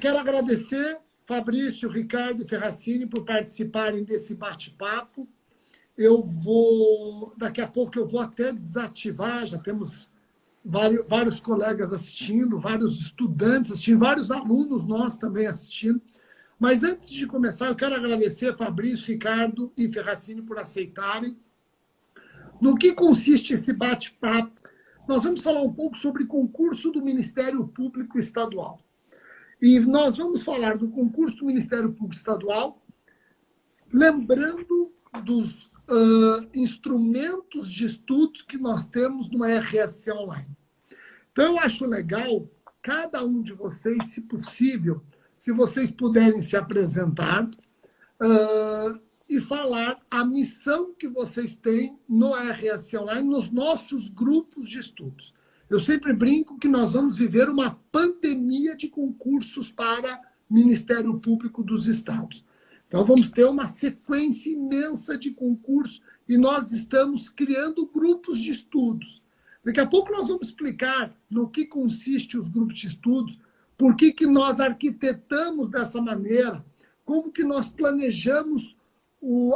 quero agradecer Fabrício, Ricardo e Ferracini por participarem desse bate-papo. Daqui a pouco eu vou até desativar, já temos vários colegas assistindo, vários estudantes assistindo, vários alunos nós também assistindo. Mas antes de começar, eu quero agradecer Fabrício, Ricardo e Ferracini por aceitarem. No que consiste esse bate-papo? Nós vamos falar um pouco sobre concurso do Ministério Público Estadual. E nós vamos falar do concurso do Ministério Público Estadual, lembrando dos instrumentos de estudos que nós temos no RSC Online. Então, eu acho legal, cada um de vocês, se possível, se vocês puderem se apresentar e falar a missão que vocês têm no RSC Online, nos nossos grupos de estudos. Eu sempre brinco que nós vamos viver uma pandemia de concursos para Ministério Público dos Estados. Então, vamos ter uma sequência imensa de concursos e nós estamos criando grupos de estudos. Daqui a pouco nós vamos explicar no que consiste os grupos de estudos, por que nós arquitetamos dessa maneira, como que nós planejamos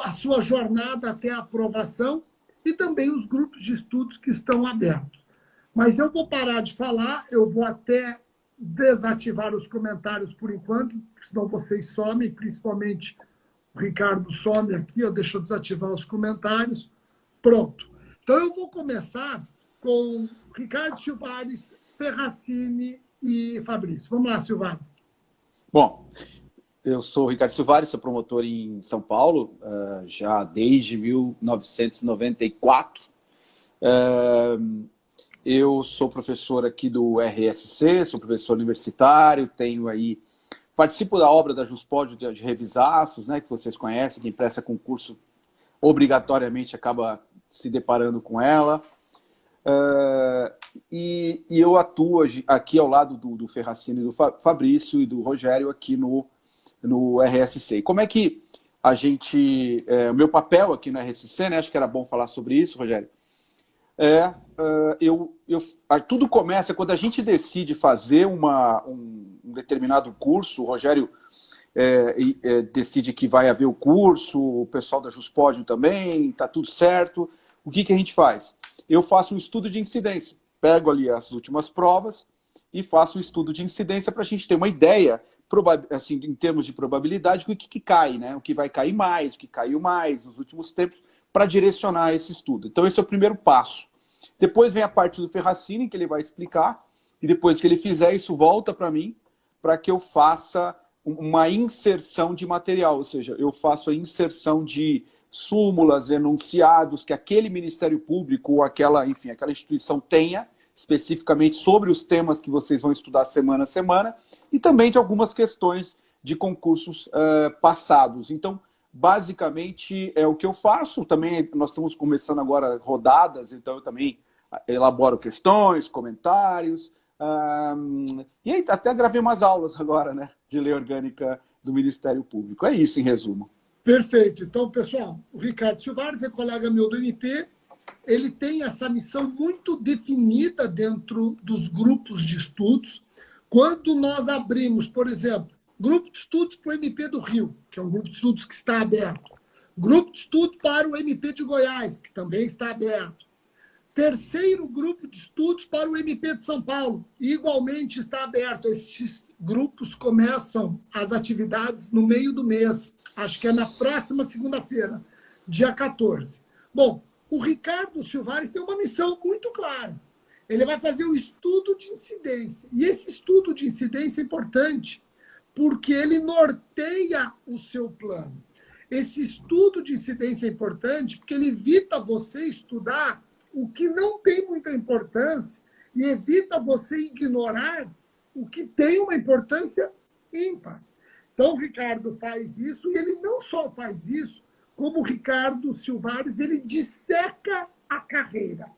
a sua jornada até a aprovação e também os grupos de estudos que estão abertos. Mas eu vou parar de falar, eu vou até desativar os comentários por enquanto, senão vocês somem, principalmente o Ricardo some aqui, eu deixo desativar os comentários. Pronto. Então eu vou começar com Ricardo Silvares, Ferracini e Fabrício. Vamos lá, Silvares. Bom, eu sou o Ricardo Silvares, sou promotor em São Paulo, já desde 1994. Eu sou professor aqui do RSC, sou professor universitário, participo da obra da Juspod de revisaços, né, que vocês conhecem, quem presta concurso obrigatoriamente acaba se deparando com ela. E eu atuo aqui ao lado do Ferracini, do Fabrício e do Rogério aqui no RSC. Como é que o meu papel aqui no RSC, né, acho que era bom falar sobre isso, Rogério, tudo começa quando a gente decide fazer um determinado curso. O Rogério decide que vai haver o curso, o pessoal da Juspod também, está tudo certo. O que a gente faz? Eu faço um estudo de incidência, pego ali as últimas provas e faço um estudo de incidência para a gente ter uma ideia, assim, em termos de probabilidade, do que cai, né? O que vai cair mais, o que caiu mais nos últimos tempos, para direcionar esse estudo. Então, esse é o primeiro passo. Depois vem a parte do Ferracini, que ele vai explicar, e depois que ele fizer, isso volta para mim, para que eu faça uma inserção de material, ou seja, eu faço a inserção de súmulas, enunciados, que aquele Ministério Público ou aquela instituição tenha, especificamente sobre os temas que vocês vão estudar semana a semana, e também de algumas questões de concursos passados. Então, basicamente, é o que eu faço. Também nós estamos começando agora rodadas, então eu também elaboro questões, comentários. E aí, até gravei umas aulas agora, né, de lei orgânica do Ministério Público. É isso, em resumo. Perfeito. Então, pessoal, o Ricardo Silvares é colega meu do MP. Ele tem essa missão muito definida dentro dos grupos de estudos. Quando nós abrimos, por exemplo, grupo de estudos para o MP do Rio, que é um grupo de estudos que está aberto. Grupo de estudos para o MP de Goiás, que também está aberto. Terceiro grupo de estudos para o MP de São Paulo, igualmente está aberto. Esses grupos começam as atividades no meio do mês, acho que é na próxima segunda-feira, dia 14. Bom, o Ricardo Silvares tem uma missão muito clara. Ele vai fazer um estudo de incidência. E esse estudo de incidência é importante, porque ele norteia o seu plano. Esse estudo de incidência é importante porque ele evita você estudar o que não tem muita importância e evita você ignorar o que tem uma importância ímpar. Então, o Ricardo faz isso, e ele não só faz isso, como o Ricardo Silvares, ele disseca a carreira.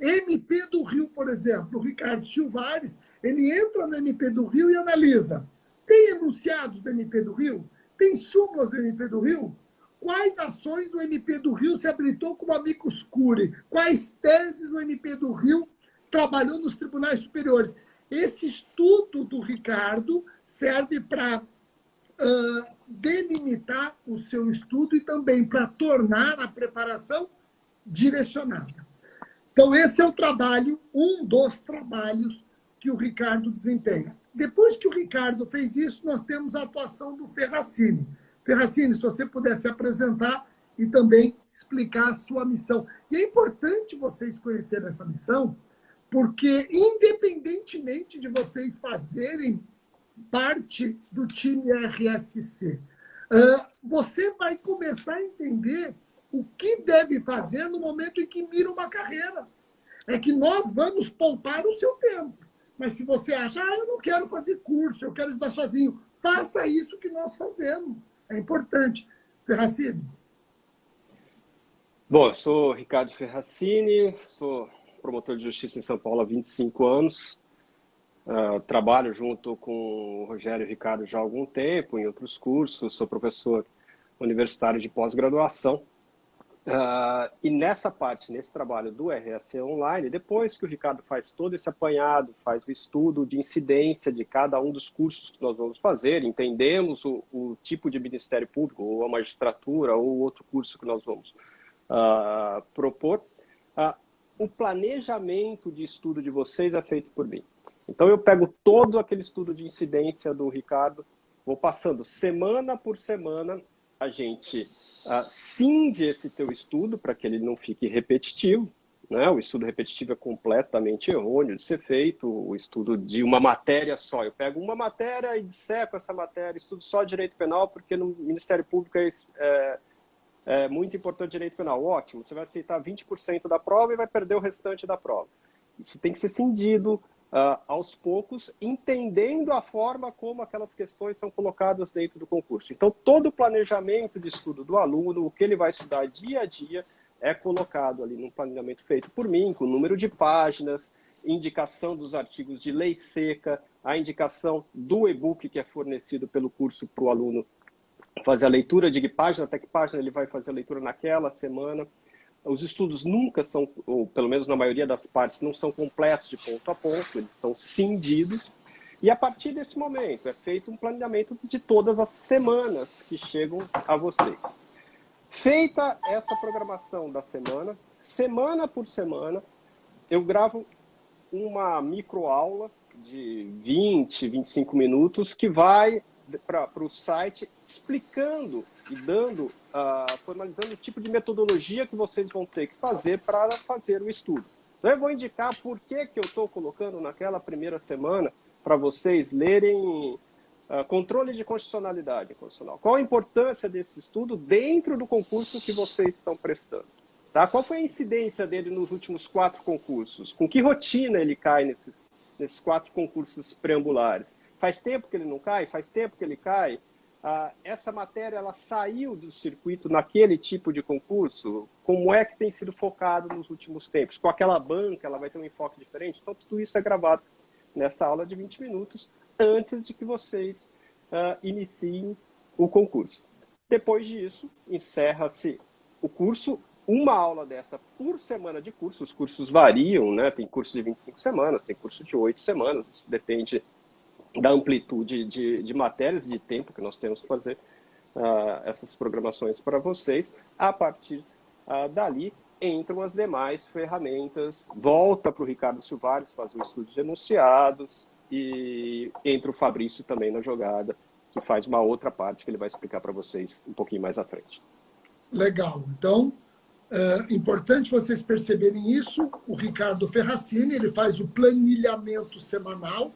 MP do Rio, por exemplo, o Ricardo Silvares, ele entra no MP do Rio e analisa. Tem enunciados do MP do Rio? Tem súmulas do MP do Rio? Quais ações o MP do Rio se habilitou como amicus curiae? Quais teses o MP do Rio trabalhou nos tribunais superiores? Esse estudo do Ricardo serve para delimitar o seu estudo e também para tornar a preparação direcionada. Então, esse é o trabalho, um dos trabalhos que o Ricardo desempenha. Depois que o Ricardo fez isso, nós temos a atuação do Ferracini. Ferracini, se você puder se apresentar e também explicar a sua missão. E é importante vocês conhecerem essa missão, porque, independentemente de vocês fazerem parte do time RSC, você vai começar a entender o que deve fazer no momento em que mira uma carreira. É que nós vamos poupar o seu tempo. Mas se você acha, eu não quero fazer curso, eu quero estudar sozinho, faça isso que nós fazemos. É importante. Ferracini. Bom, eu sou Ricardo Ferracini, sou promotor de justiça em São Paulo há 25 anos. Trabalho junto com o Rogério e o Ricardo já há algum tempo, em outros cursos, sou professor universitário de pós-graduação. E nessa parte, nesse trabalho do RSC Online, depois que o Ricardo faz todo esse apanhado, faz o estudo de incidência de cada um dos cursos que nós vamos fazer, entendemos o tipo de Ministério Público, ou a magistratura, ou outro curso que nós vamos propor, o planejamento de estudo de vocês é feito por mim. Então, eu pego todo aquele estudo de incidência do Ricardo, vou passando semana por semana, a gente cinde esse teu estudo para que ele não fique repetitivo, né? O estudo repetitivo é completamente errôneo de ser feito, o estudo de uma matéria só. Eu pego uma matéria e disseco essa matéria, estudo só direito penal, porque no Ministério Público é muito importante direito penal. Ótimo, você vai aceitar 20% da prova e vai perder o restante da prova. Isso tem que ser cindido aos poucos, entendendo a forma como aquelas questões são colocadas dentro do concurso. Então, todo o planejamento de estudo do aluno, o que ele vai estudar dia a dia, é colocado ali num planejamento feito por mim, com número de páginas, indicação dos artigos de lei seca, a indicação do e-book que é fornecido pelo curso para o aluno fazer a leitura de que página até que página ele vai fazer a leitura naquela semana. Os estudos nunca são, ou pelo menos na maioria das partes, não são completos de ponto a ponto, eles são cindidos. E a partir desse momento é feito um planejamento de todas as semanas que chegam a vocês. Feita essa programação da semana, semana por semana, eu gravo uma microaula de 20, 25 minutos que vai para o site explicando e dando, formalizando o tipo de metodologia que vocês vão ter que fazer para fazer o estudo. Então, eu vou indicar por que eu estou colocando naquela primeira semana para vocês lerem controle de constitucionalidade constitucional. Qual a importância desse estudo dentro do concurso que vocês estão prestando? Tá? Qual foi a incidência dele nos últimos 4 concursos? Com que rotina ele cai nesses 4 concursos preambulares? Faz tempo que ele não cai? Faz tempo que ele cai? Essa matéria ela saiu do circuito naquele tipo de concurso? Como é que tem sido focado nos últimos tempos? Com aquela banca, ela vai ter um enfoque diferente? Então, tudo isso é gravado nessa aula de 20 minutos antes de que vocês iniciem o concurso. Depois disso, encerra-se o curso. Uma aula dessa por semana de curso. Os cursos variam, né? Tem curso de 25 semanas, tem curso de 8 semanas. Isso depende da amplitude de matérias, de tempo que nós temos para fazer essas programações para vocês. A partir dali, entram as demais ferramentas. Volta para o Ricardo Silvares fazer o estudo de enunciados e entra o Fabrício também na jogada, que faz uma outra parte que ele vai explicar para vocês um pouquinho mais à frente. Legal. Então, é importante vocês perceberem isso. O Ricardo Ferracini, ele faz o planilhamento semanal.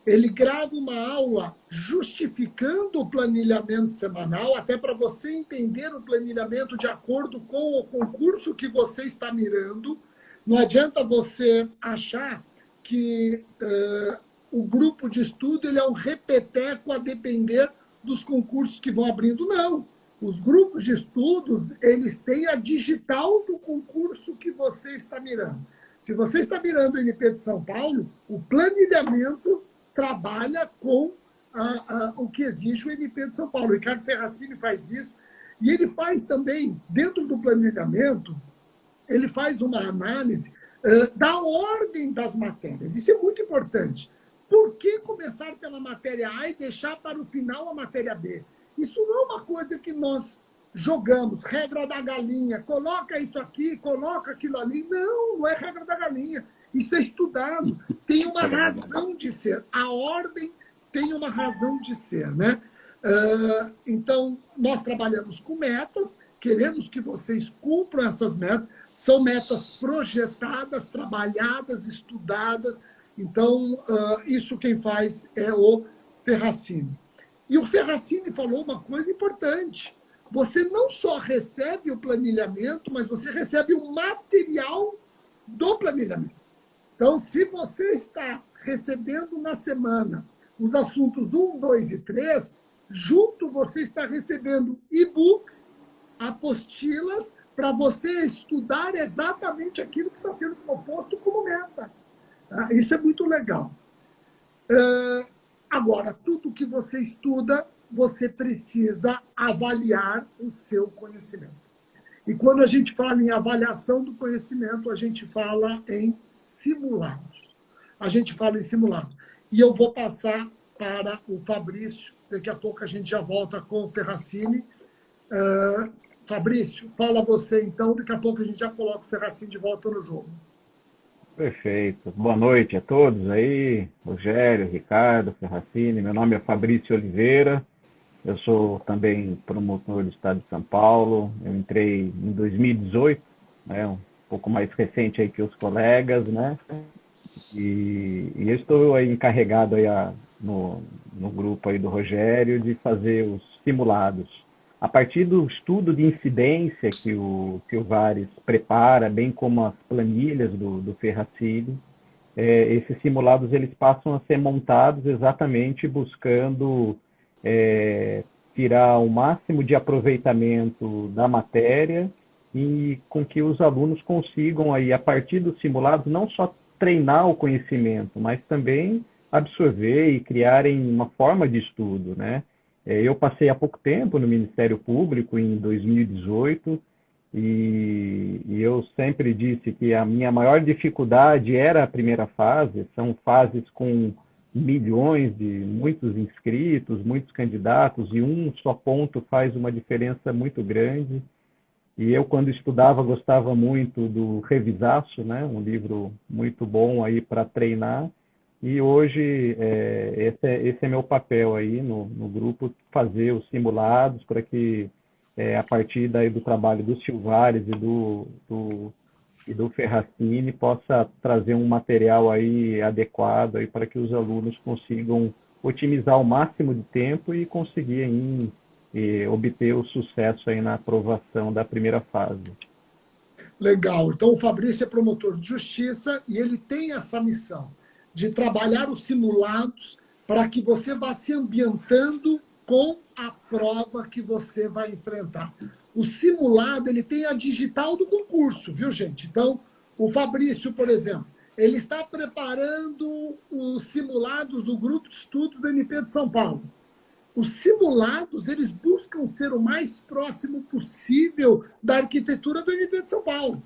Ele grava uma aula justificando o planilhamento semanal, até para você entender o planilhamento de acordo com o concurso que você está mirando. Não adianta você achar que o grupo de estudo ele é um repeteco a depender dos concursos que vão abrindo. Não. Os grupos de estudos, eles têm a digital do concurso que você está mirando. Se você está mirando o NP de São Paulo, o planilhamento trabalha com o que exige o NP de São Paulo. O Ricardo Ferracini faz isso. E ele faz também, dentro do planejamento, ele faz uma análise da ordem das matérias. Isso é muito importante. por que começar pela matéria A e deixar para o final a matéria B? Isso não é uma coisa que nós jogamos, regra da galinha, coloca isso aqui, coloca aquilo ali. Não, não é regra da galinha. Isso é estudado, tem uma razão de ser. A ordem tem uma razão de ser, né? Então, nós trabalhamos com metas, queremos que vocês cumpram essas metas. São metas projetadas, trabalhadas, estudadas. Então, isso quem faz é o Ferracini. E o Ferracini falou uma coisa importante. Você não só recebe o planilhamento, mas você recebe o material do planilhamento. Então, se você está recebendo na semana os assuntos 1, 2 e 3, junto você está recebendo e-books, apostilas, para você estudar exatamente aquilo que está sendo proposto como meta. Isso é muito legal. Agora, tudo que você estuda, você precisa avaliar o seu conhecimento. E quando a gente fala em avaliação do conhecimento, a gente fala em simulados. E eu vou passar para o Fabrício. Daqui a pouco a gente já volta com o Ferracini. Fabrício, fala você então. Daqui a pouco a gente já coloca o Ferracini de volta no jogo. Perfeito. Boa noite a todos aí. Rogério, Ricardo, Ferracini. Meu nome é Fabrício Oliveira. Eu sou também promotor do Estado de São Paulo. Eu entrei em 2018, né, um pouco mais recente aí que os colegas, né? E eu estou aí encarregado aí no grupo aí do Rogério de fazer os simulados. A partir do estudo de incidência que o Vares prepara, bem como as planilhas do Ferracini, esses simulados eles passam a ser montados exatamente buscando tirar o máximo de aproveitamento da matéria e com que os alunos consigam, aí, a partir dos simulados, não só treinar o conhecimento, mas também absorver e criarem uma forma de estudo, né? Eu passei há pouco tempo no Ministério Público, em 2018, e eu sempre disse que a minha maior dificuldade era a primeira fase. São fases com milhões de muitos inscritos, muitos candidatos, e um só ponto faz uma diferença muito grande. E eu, quando estudava, gostava muito do Revisaço, né? Um livro muito bom aí para treinar. E hoje esse é meu papel aí no grupo, fazer os simulados para que, a partir daí do trabalho do Silvares e do Ferracini, possa trazer um material aí adequado aí para que os alunos consigam otimizar o máximo de tempo e conseguir aí, obter o sucesso aí na aprovação da primeira fase. Legal. Então, o Fabrício é promotor de justiça e ele tem essa missão de trabalhar os simulados para que você vá se ambientando com a prova que você vai enfrentar. O simulado, ele tem a digital do concurso, viu, gente? Então, o Fabrício, por exemplo, ele está preparando os simulados do Grupo de Estudos do MP de São Paulo. Os simulados, eles buscam ser o mais próximo possível da arquitetura do MP de São Paulo.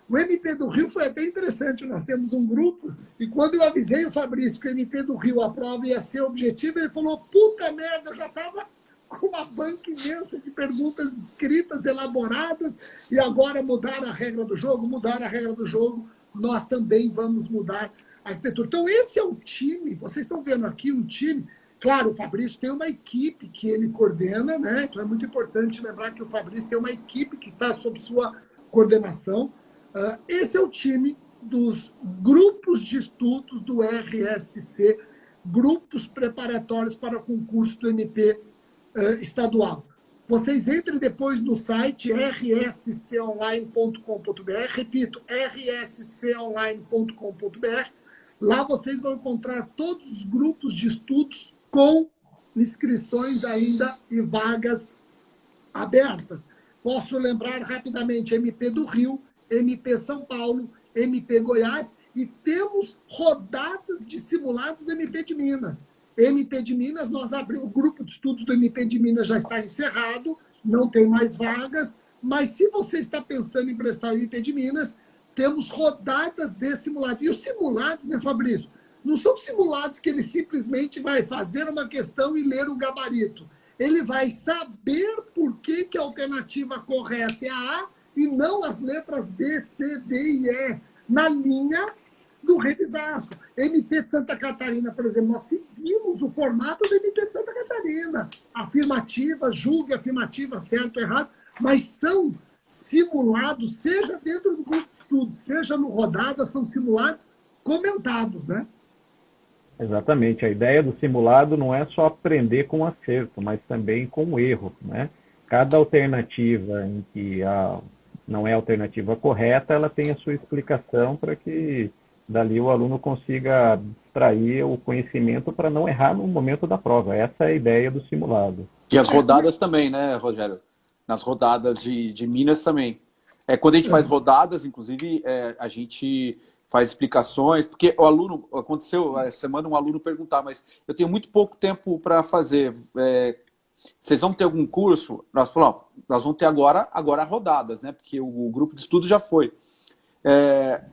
O MP do Rio foi bem interessante. Nós temos um grupo, e quando eu avisei o Fabrício que o MP do Rio, a prova ia ser objetiva, ele falou, puta merda, eu já estava com uma banca imensa de perguntas escritas, elaboradas, e agora mudaram a regra do jogo, nós também vamos mudar a arquitetura. Então, esse é o time, vocês estão vendo aqui um time. Claro, o Fabrício tem uma equipe que ele coordena, né? Então é muito importante lembrar que o Fabrício tem uma equipe que está sob sua coordenação. Esse é o time dos grupos de estudos do RSC, grupos preparatórios para concurso do MP estadual. Vocês entrem depois no site rsconline.com.br, repito, rsconline.com.br. Lá vocês vão encontrar todos os grupos de estudos com inscrições ainda e vagas abertas. Posso lembrar rapidamente MP do Rio, MP São Paulo, MP Goiás, e temos rodadas de simulados do MP de Minas. MP de Minas, nós abrimos, o grupo de estudos do MP de Minas já está encerrado, não tem mais vagas, mas se você está pensando em prestar o MP de Minas, temos rodadas de simulados. E os simulados, né, Fabrício? Não são simulados que ele simplesmente vai fazer uma questão e ler o gabarito. Ele vai saber por que a alternativa correta é a A e não as letras B, C, D e E, na linha do revisaço. MP de Santa Catarina, por exemplo, nós seguimos o formato do MP de Santa Catarina. Afirmativa, julgue afirmativa, certo ou errado, mas são simulados, seja dentro do grupo de estudo, seja no Rodada, são simulados comentados, né? Exatamente. A ideia do simulado não é só aprender com o acerto, mas também com o erro, né? Cada alternativa em que não é a alternativa correta, ela tem a sua explicação para que dali o aluno consiga extrair o conhecimento para não errar no momento da prova. Essa é a ideia do simulado. E as rodadas também, né, Rogério? Nas rodadas de Minas também. Quando a gente faz rodadas, inclusive, a gente faz explicações, porque o aluno, aconteceu essa semana um aluno perguntar, mas eu tenho muito pouco tempo para fazer, vocês vão ter algum curso? Nós falamos, nós vamos ter agora rodadas, né? Porque o grupo de estudo já foi.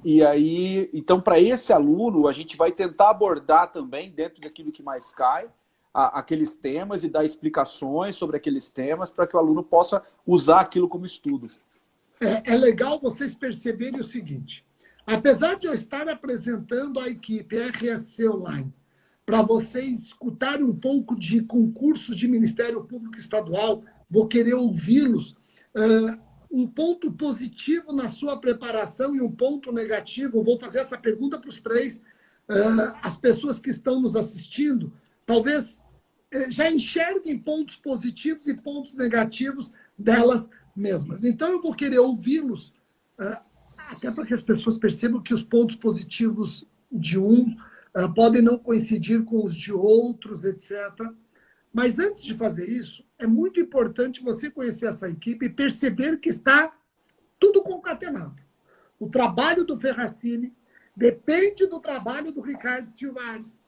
E aí, então, para esse aluno, a gente vai tentar abordar também, dentro daquilo que mais cai, aqueles temas e dar explicações sobre aqueles temas para que o aluno possa usar aquilo como estudo. É legal vocês perceberem o seguinte, apesar de eu estar apresentando a equipe RSC Online, para vocês escutarem um pouco de concursos de Ministério Público Estadual, vou querer ouvi-los, um ponto positivo na sua preparação e um ponto negativo, eu vou fazer essa pergunta para os três, as pessoas que estão nos assistindo, talvez já enxerguem pontos positivos e pontos negativos delas mesmas. Então, eu vou querer ouvi-los, até para que as pessoas percebam que os pontos positivos de uns podem não coincidir com os de outros, etc. Mas antes de fazer isso, é muito importante você conhecer essa equipe e perceber que está tudo concatenado. O trabalho do Ferracini depende do trabalho do Ricardo Silvares.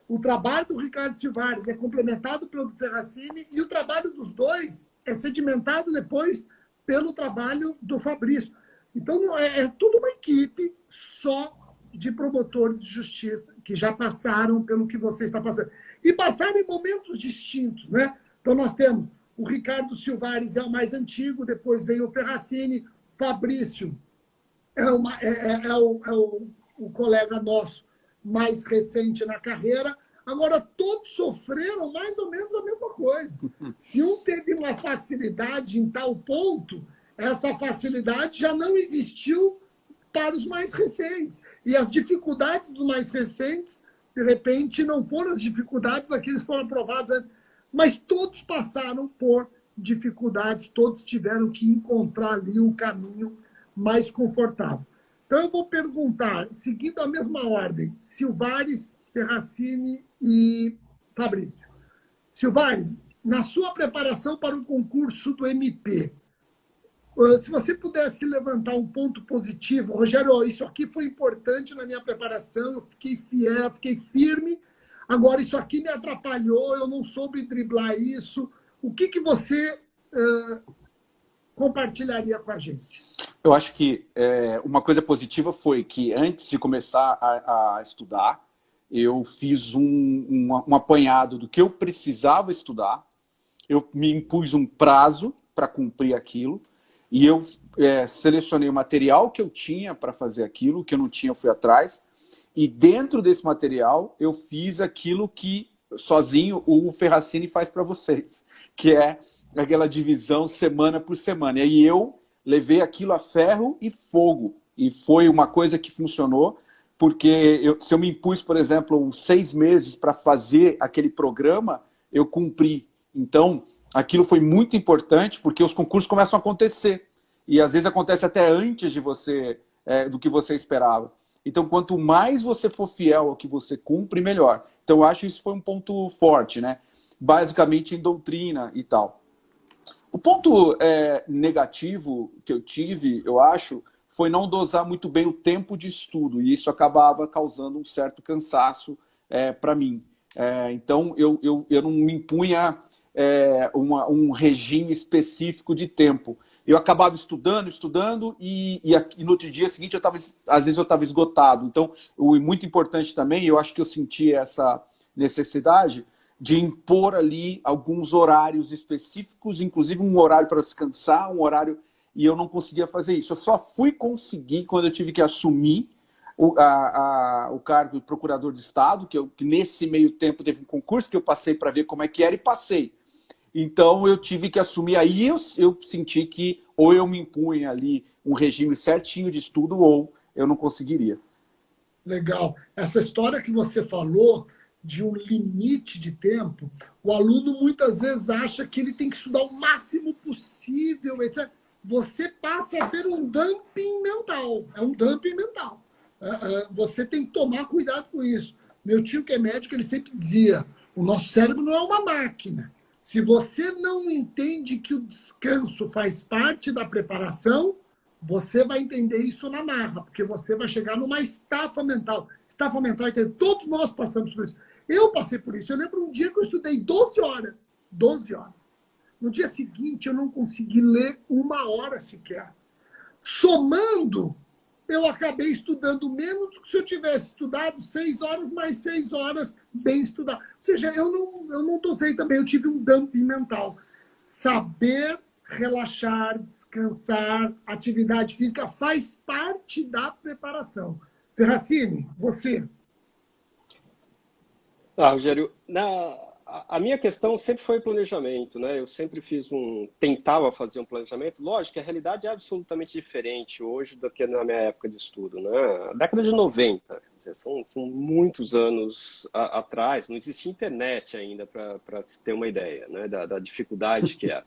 O trabalho do Ricardo Silvares é complementado pelo do Ferracini e o trabalho dos dois é sedimentado depois pelo trabalho do Fabrício. Então, é tudo uma equipe só de promotores de justiça que já passaram pelo que você está passando. E passaram em momentos distintos, né? Então, nós temos o Ricardo Silvares, é o mais antigo, depois vem o Ferracini, Fabrício o colega nosso mais recente na carreira. Agora, todos sofreram mais ou menos a mesma coisa. Se um teve uma facilidade em tal ponto, essa facilidade já não existiu para os mais recentes. E as dificuldades dos mais recentes, de repente, não foram as dificuldades daqueles que foram aprovados antes, mas todos passaram por dificuldades, todos tiveram que encontrar ali um caminho mais confortável. Então, eu vou perguntar, seguindo a mesma ordem, Silvares, Ferracini e Fabrício. Silvares, na sua preparação para o concurso do MP, se você pudesse levantar um ponto positivo, Rogério, isso aqui foi importante na minha preparação, eu fiquei fiel, fiquei firme, agora isso aqui me atrapalhou, eu não soube driblar isso. O que você compartilharia com a gente? Eu acho que uma coisa positiva foi que antes de começar a estudar, eu fiz um apanhado do que eu precisava estudar, eu me impus um prazo para cumprir aquilo, e eu selecionei o material que eu tinha para fazer aquilo, que eu não tinha, eu fui atrás, e dentro desse material eu fiz aquilo que sozinho o Ferracini faz para vocês, que é aquela divisão semana por semana. E aí eu levei aquilo a ferro e fogo, e foi uma coisa que funcionou, porque se eu me impus, por exemplo, uns 6 meses para fazer aquele programa, eu cumpri. Então, aquilo foi muito importante, porque os concursos começam a acontecer. E às vezes acontece até antes de você, do que você esperava. Então, quanto mais você for fiel ao que você cumpre, melhor. Então, eu acho que isso foi um ponto forte, né? Basicamente em doutrina e tal. O ponto negativo que eu tive, eu acho, foi não dosar muito bem o tempo de estudo. E isso acabava causando um certo cansaço para mim. Então, eu não me impunha um regime específico de tempo. eu acabava estudando, e no outro dia seguinte, às vezes eu estava esgotado. Então, muito importante também, eu acho que eu senti essa necessidade de impor ali alguns horários específicos, inclusive um horário para descansar, um horário, e eu não conseguia fazer isso. Eu só fui conseguir quando eu tive que assumir o cargo de procurador de Estado, que nesse meio tempo teve um concurso que eu passei para ver como é que era e passei. Então, eu tive que assumir. Aí eu senti que ou eu me impunha ali um regime certinho de estudo ou eu não conseguiria. Legal. Essa história que você falou de um limite de tempo, o aluno muitas vezes acha que ele tem que estudar o máximo possível, etc. Você passa a ter um dumping mental. É um dumping mental. Você tem que tomar cuidado com isso. Meu tio, que é médico, ele sempre dizia: o nosso cérebro não é uma máquina. Se você não entende que o descanso faz parte da preparação, você vai entender isso na marra, porque você vai chegar numa estafa mental. Estafa mental, todos nós passamos por isso. Eu passei por isso. Eu lembro um dia que eu estudei 12 horas. 12 horas. No dia seguinte, eu não consegui ler 1 hora sequer. Somando, eu acabei estudando menos do que se eu tivesse estudado 6 horas mais 6 horas bem estudado. Ou seja, eu não dosei também, eu tive um dumping mental. Saber relaxar, descansar, atividade física faz parte da preparação. Ferracini, você. Rogério, a minha questão sempre foi planejamento, né? Eu sempre tentava fazer um planejamento. Lógico que a realidade é absolutamente diferente hoje do que na minha época de estudo, né? A década de 90, quer dizer, são muitos anos atrás, não existia internet ainda, para se ter uma ideia, né? Da dificuldade que era.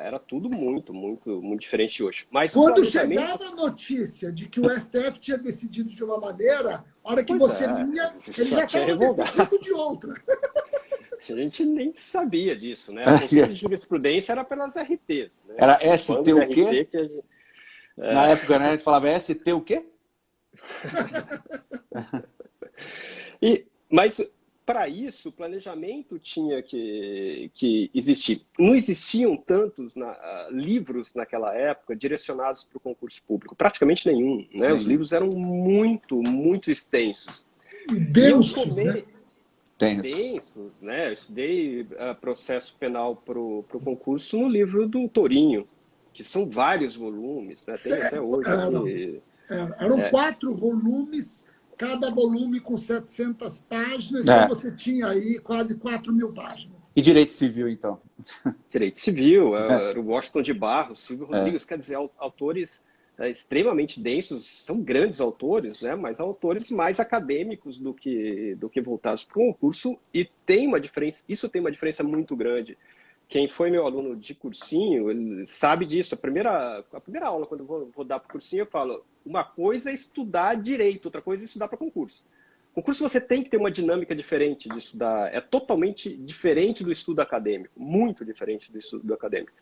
Era tudo muito diferente de hoje. Mas quando chegava a notícia de que o STF tinha decidido de uma maneira, a hora que você lia, ele já estava decidido de outra. A gente nem sabia disso, né? A consulta de jurisprudência era pelas RTs. Né? Era ST o quê? Na época, né, a gente falava ST o quê? Mas para isso, o planejamento tinha que existir. Não existiam tantos livros naquela época direcionados para o concurso público, praticamente nenhum. Né? Os livros eram muito extensos. Densos, né? Densos, né? Eu estudei processo penal para o concurso no livro do Torinho, que são vários volumes, né? Tem até hoje. Eram 4 volumes, cada volume com 700 páginas, então você tinha aí quase 4.000 páginas. E direito civil, então? Direito civil, era o Washington de Barros, Silvio Rodrigues, quer dizer, autores extremamente densos, são grandes autores, né? Mas autores mais acadêmicos do que voltados para o concurso, e tem uma diferença, isso tem uma diferença muito grande. Quem foi meu aluno de cursinho, ele sabe disso. A primeira aula, quando eu vou dar para o cursinho, eu falo: uma coisa é estudar direito, outra coisa é estudar para concurso. Concurso você tem que ter uma dinâmica diferente de estudar, é totalmente diferente do estudo acadêmico, muito diferente do estudo acadêmico.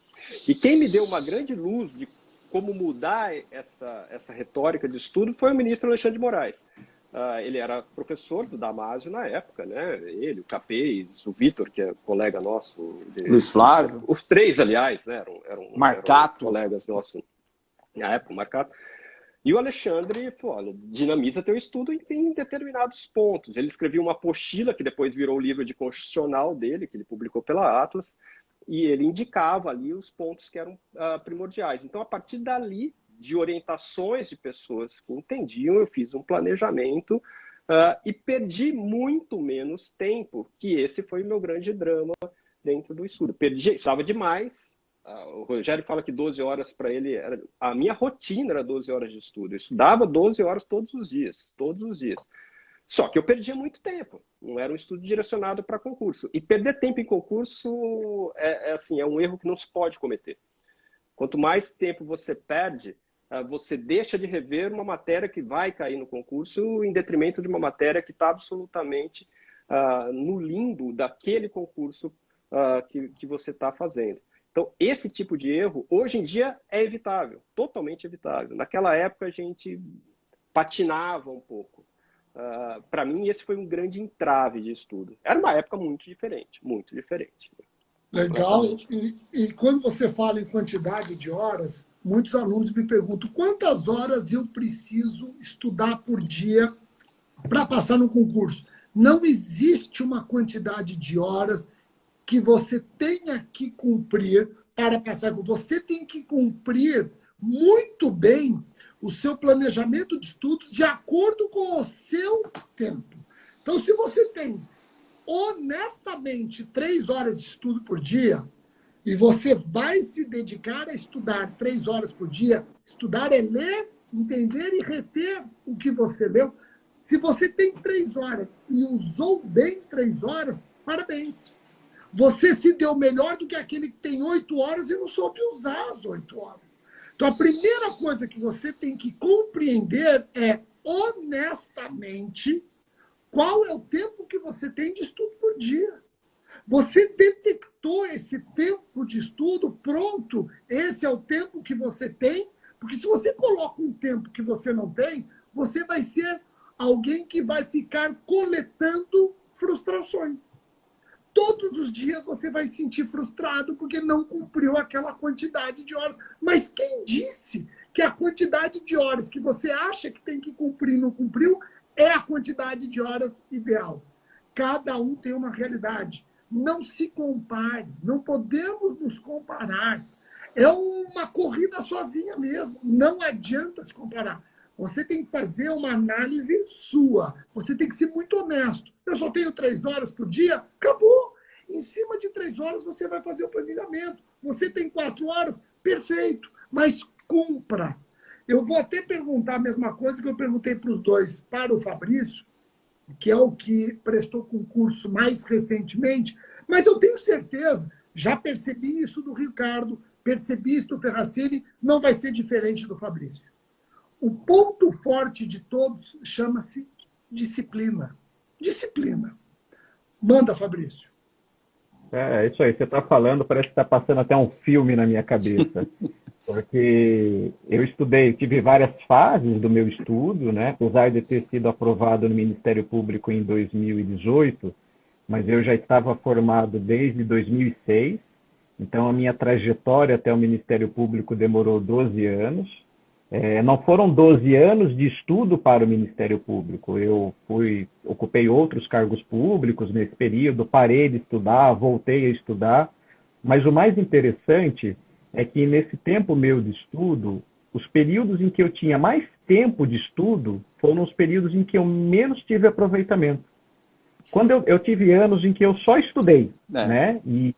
E quem me deu uma grande luz de como mudar essa retórica de estudo foi o ministro Alexandre de Moraes. Ele era professor do Damásio na época, né? Ele, o Capês, o Vitor, que é colega nosso. Luiz Flávio. Os 3, aliás, né? Eram colegas nossos na época, o Marcato. E o Alexandre falou: olha, dinamiza teu estudo em determinados pontos. Ele escreveu uma apostila, que depois virou o livro de constitucional dele, que ele publicou pela Atlas, e ele indicava ali os pontos que eram primordiais. Então, a partir dali, de orientações de pessoas que entendiam, eu fiz um planejamento e perdi muito menos tempo, que esse foi o meu grande drama dentro do estudo. Estava demais. O Rogério fala que 12 horas para ele, a minha rotina era 12 horas de estudo. Eu estudava 12 horas todos os dias. Só que eu perdia muito tempo. Não era um estudo direcionado para concurso. E perder tempo em concurso é um erro que não se pode cometer. Quanto mais tempo você perde, você deixa de rever uma matéria que vai cair no concurso em detrimento de uma matéria que está absolutamente no limbo daquele concurso que você está fazendo. Então, esse tipo de erro, hoje em dia, é evitável, totalmente evitável. Naquela época, a gente patinava um pouco. Para mim, esse foi um grande entrave de estudo. Era uma época muito diferente, muito diferente. Legal. completamente. E quando você fala em quantidade de horas, muitos alunos me perguntam quantas horas eu preciso estudar por dia para passar no concurso. Não existe uma quantidade de horas que você tenha que cumprir para passar. Você tem que cumprir muito bem o seu planejamento de estudos de acordo com o seu tempo. Então, se você tem honestamente 3 horas de estudo por dia, e você vai se dedicar a estudar 3 horas por dia, estudar é ler, entender e reter o que você leu. Se você tem 3 horas e usou bem 3 horas, parabéns. Você se deu melhor do que aquele que tem 8 horas e não soube usar as 8 horas. Então, a primeira coisa que você tem que compreender é, honestamente, qual é o tempo que você tem de estudo por dia. Você detectou esse tempo de estudo, pronto, esse é o tempo que você tem, porque se você coloca um tempo que você não tem, você vai ser alguém que vai ficar coletando frustrações. Todos os dias você vai se sentir frustrado porque não cumpriu aquela quantidade de horas. Mas quem disse que a quantidade de horas que você acha que tem que cumprir e não cumpriu é a quantidade de horas ideal? Cada um tem uma realidade. Não se compare, não podemos nos comparar. É uma corrida sozinha mesmo, não adianta se comparar. Você tem que fazer uma análise sua, você tem que ser muito honesto. Eu só tenho 3 horas por dia, acabou. Em cima de 3 horas você vai fazer o planejamento. Você tem 4 horas, perfeito, mas cumpra. Eu vou até perguntar a mesma coisa que eu perguntei para os dois, para o Fabrício, que é o que prestou concurso mais recentemente, mas eu tenho certeza, já percebi isso do Ricardo, percebi isso do Ferracini, não vai ser diferente do Fabrício. O ponto forte de todos chama-se disciplina. Disciplina. Manda, Fabrício. É isso aí, você está falando, parece que está passando até um filme na minha cabeça. Porque eu estudei, tive várias fases do meu estudo, né? Apesar de ter sido aprovado no Ministério Público em 2018, mas eu já estava formado desde 2006, então a minha trajetória até o Ministério Público demorou 12 anos. Não foram 12 anos de estudo para o Ministério Público, eu ocupei outros cargos públicos nesse período, parei de estudar, voltei a estudar, mas o mais interessante é que nesse tempo meu de estudo, os períodos em que eu tinha mais tempo de estudo foram os períodos em que eu menos tive aproveitamento. Quando eu tive anos em que eu só estudei, né? E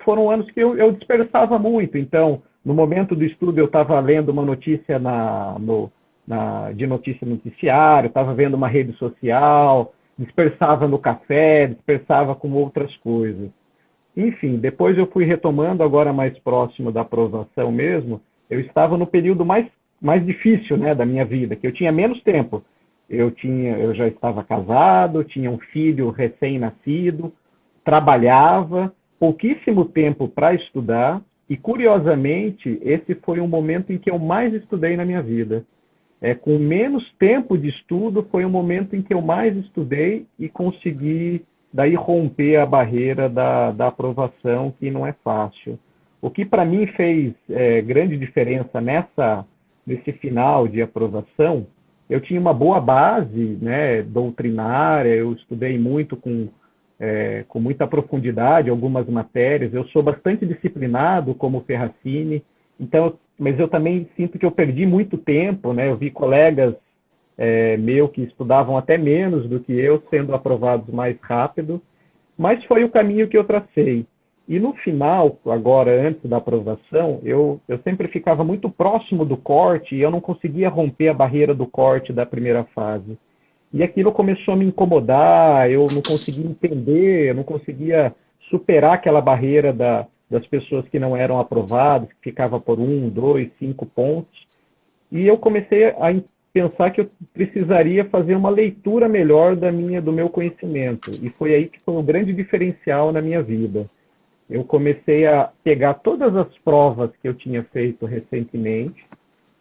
foram anos que eu dispersava muito. Então, no momento do estudo, eu estava lendo uma notícia de notícia no noticiário, estava vendo uma rede social, dispersava no café, dispersava com outras coisas. Enfim, depois eu fui retomando, agora mais próximo da aprovação mesmo, eu estava no período mais difícil, né, da minha vida, que eu tinha menos tempo. Eu já estava casado, tinha um filho recém-nascido, trabalhava, pouquíssimo tempo para estudar, e curiosamente, esse foi um momento em que eu mais estudei na minha vida. Com menos tempo de estudo, foi o momento em que eu mais estudei e consegui daí romper a barreira da aprovação, que não é fácil. O que para mim fez grande diferença nesse final de aprovação, eu tinha uma boa base, né, doutrinária, eu estudei muito com muita profundidade algumas matérias, eu sou bastante disciplinado como o Ferracini, mas eu também sinto que eu perdi muito tempo, né, eu vi colegas meu que estudavam até menos do que eu, sendo aprovados mais rápido, mas foi o caminho que eu tracei. E no final, agora, antes da aprovação, eu sempre ficava muito próximo do corte e eu não conseguia romper a barreira do corte da primeira fase. E aquilo começou a me incomodar, eu não conseguia entender, eu não conseguia superar aquela barreira das pessoas que não eram aprovadas, que ficava por 1, 2, 5 pontos. E eu comecei a pensar que eu precisaria fazer uma leitura melhor do meu conhecimento. E foi aí que foi um grande diferencial na minha vida. Eu comecei a pegar todas as provas que eu tinha feito recentemente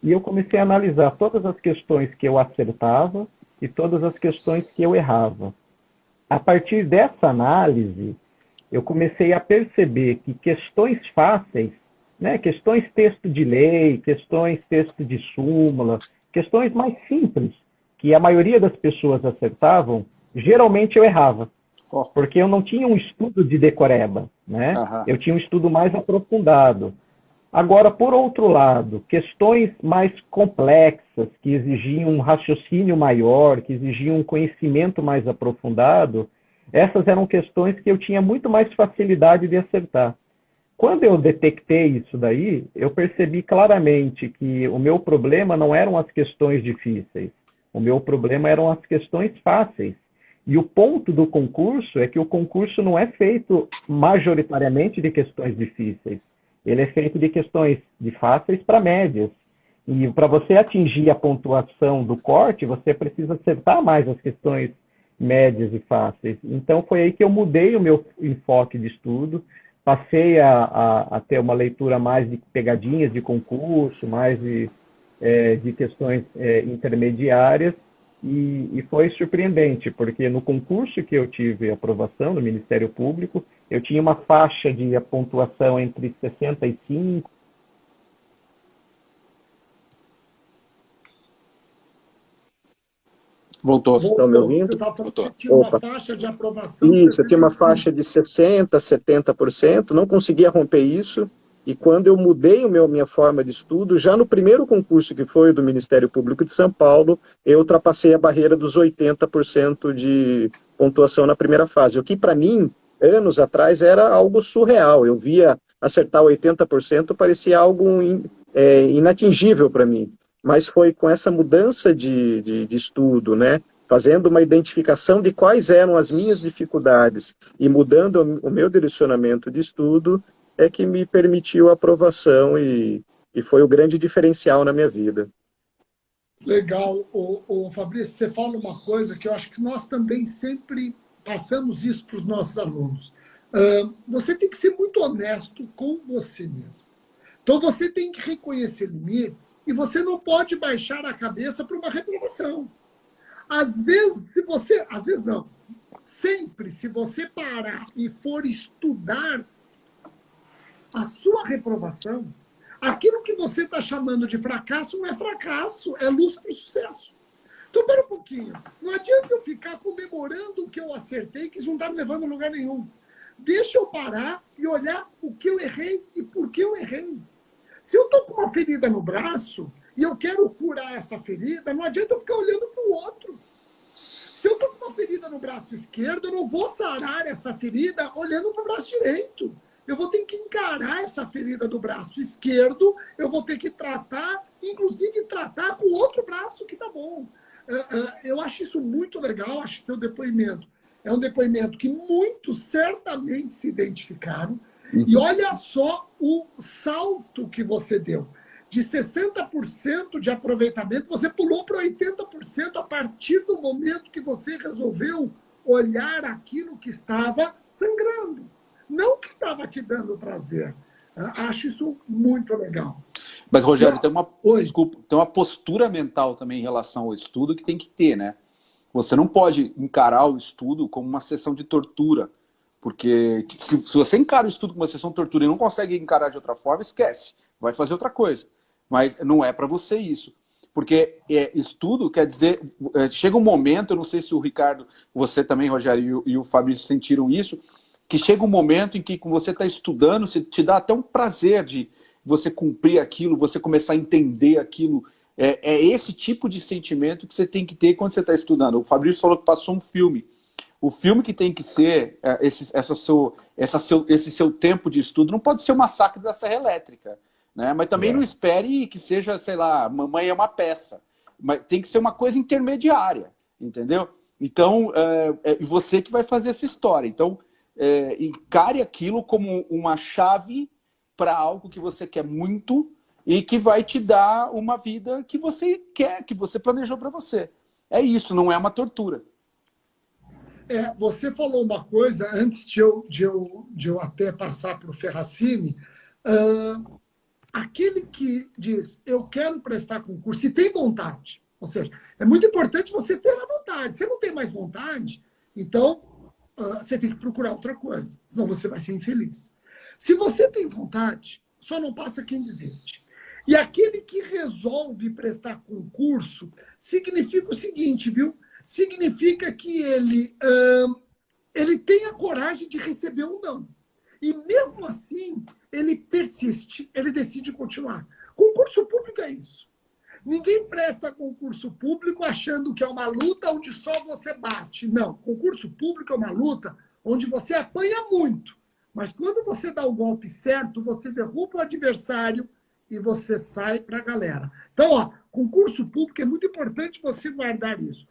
e eu comecei a analisar todas as questões que eu acertava e todas as questões que eu errava. A partir dessa análise, eu comecei a perceber que questões fáceis, né, questões texto de lei, questões texto de súmula, questões mais simples, que a maioria das pessoas acertavam, geralmente eu errava. Porque eu não tinha um estudo de decoreba, né? Eu tinha um estudo mais aprofundado. Agora, por outro lado, questões mais complexas, que exigiam um raciocínio maior, que exigiam um conhecimento mais aprofundado, essas eram questões que eu tinha muito mais facilidade de acertar. Quando eu detectei isso daí, eu percebi claramente que o meu problema não eram as questões difíceis, o meu problema eram as questões fáceis. E o ponto do concurso é que o concurso não é feito majoritariamente de questões difíceis. Ele é feito de questões de fáceis para médias. E para você atingir a pontuação do corte, você precisa acertar mais as questões médias e fáceis. Então foi aí que eu mudei o meu enfoque de estudo, passei a ter uma leitura mais de pegadinhas de concurso, mais de questões intermediárias, e foi surpreendente, porque no concurso que eu tive aprovação no Ministério Público, eu tinha uma faixa de pontuação entre 65... Voltou. Estão me ouvindo? Você está falando que você tinha uma faixa de aprovação de Isso, eu tinha uma 65. faixa de 60%, 70%, não conseguia romper isso. E quando eu mudei minha forma de estudo, já no primeiro concurso que foi do Ministério Público de São Paulo, eu ultrapassei a barreira dos 80% de pontuação na primeira fase. O que, para mim, anos atrás, era algo surreal. Eu via acertar 80%, parecia algo inatingível para mim. Mas foi com essa mudança de estudo, né? Fazendo uma identificação de quais eram as minhas dificuldades e mudando o meu direcionamento de estudo, é que me permitiu a aprovação e foi o grande diferencial na minha vida. Legal. Fabrício, você fala uma coisa que eu acho que nós também sempre passamos isso para os nossos alunos. Você tem que ser muito honesto com você mesmo. Então, você tem que reconhecer limites e você não pode baixar a cabeça para uma reprovação. Às vezes, às vezes não. Sempre, se você parar e for estudar a sua reprovação, aquilo que você está chamando de fracasso não é fracasso, é luz para o sucesso. Então, pera um pouquinho. Não adianta eu ficar comemorando o que eu acertei, que isso não está me levando a lugar nenhum. Deixa eu parar e olhar o que eu errei e por que eu errei. Se eu estou com uma ferida no braço e eu quero curar essa ferida, não adianta eu ficar olhando para o outro. Se eu estou com uma ferida no braço esquerdo, eu não vou sarar essa ferida olhando para o braço direito. Eu vou ter que encarar essa ferida do braço esquerdo, eu vou ter que tratar, inclusive tratar com o outro braço que tá bom. Eu acho isso muito legal, acho que teu depoimento é um depoimento que muitos certamente se identificaram. E olha só o salto que você deu. De 60% de aproveitamento, você pulou para 80% a partir do momento que você resolveu olhar aquilo que estava sangrando. Não que estava te dando prazer. Acho isso muito legal. Mas, Rogério, tem uma postura mental também em relação ao estudo que tem que ter, né? Você não pode encarar o estudo como uma sessão de tortura. Porque se você encara o estudo como uma sessão de tortura e não consegue encarar de outra forma, esquece. Vai fazer outra coisa. Mas não é para você isso. Porque estudo quer dizer... chega um momento, eu não sei se o Ricardo, você também, Rogério, e o Fabrício sentiram isso, que chega um momento em que você está estudando, você te dá até um prazer de você cumprir aquilo, você começar a entender aquilo. É esse tipo de sentimento que você tem que ter quando você está estudando. O Fabrício falou que passou um filme. O filme que tem que ser esse seu tempo de estudo não pode ser o Massacre da Serra Elétrica, né? Mas também não espere que seja, sei lá, Mamãe é uma Peça. Mas tem que ser uma coisa intermediária, entendeu? Então, você que vai fazer essa história. Então, encare aquilo como uma chave para algo que você quer muito e que vai te dar uma vida que você quer, que você planejou para você. É isso, não é uma tortura. Você falou uma coisa, antes de eu até passar para o Ferracini, aquele que diz, eu quero prestar concurso, e tem vontade, ou seja, é muito importante você ter a vontade. Se não tem mais vontade, então você tem que procurar outra coisa, senão você vai ser infeliz. Se você tem vontade, só não passa quem desiste. E aquele que resolve prestar concurso significa o seguinte, viu? Significa que ele tem a coragem de receber um não. E mesmo assim, ele persiste, ele decide continuar. Concurso público é isso. Ninguém presta concurso público achando que é uma luta onde só você bate. Não, concurso público é uma luta onde você apanha muito. Mas quando você dá o golpe certo, você derruba o adversário e você sai para a galera. Então, concurso público é muito importante você guardar isso.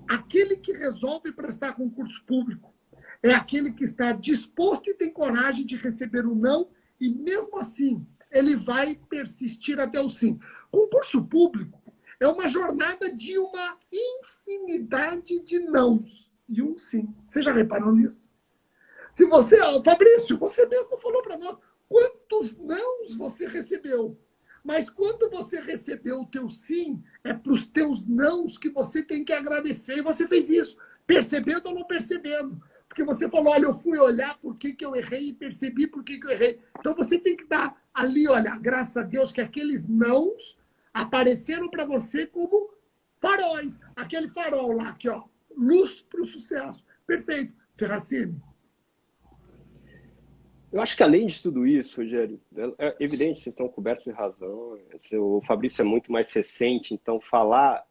Aquele que resolve prestar concurso público é aquele que está disposto e tem coragem de receber o não e, mesmo assim, ele vai persistir até o sim. Concurso público é uma jornada de uma infinidade de nãos e um sim. Você já reparou nisso? Se você, Fabrício, você mesmo falou para nós quantos nãos você recebeu. Mas quando você recebeu o teu sim, é para os teus nãos que você tem que agradecer. E você fez isso, percebendo ou não percebendo. Porque você falou, olha, eu fui olhar por que eu errei e percebi por que eu errei. Então você tem que dar ali, olha, graças a Deus que aqueles nãos apareceram para você como faróis. Aquele farol lá, aqui, ó, luz para o sucesso. Perfeito. Ferracini. Eu acho que além de tudo isso, Rogério, é evidente, vocês estão cobertos de razão. O Fabrício é muito mais recente, então falar,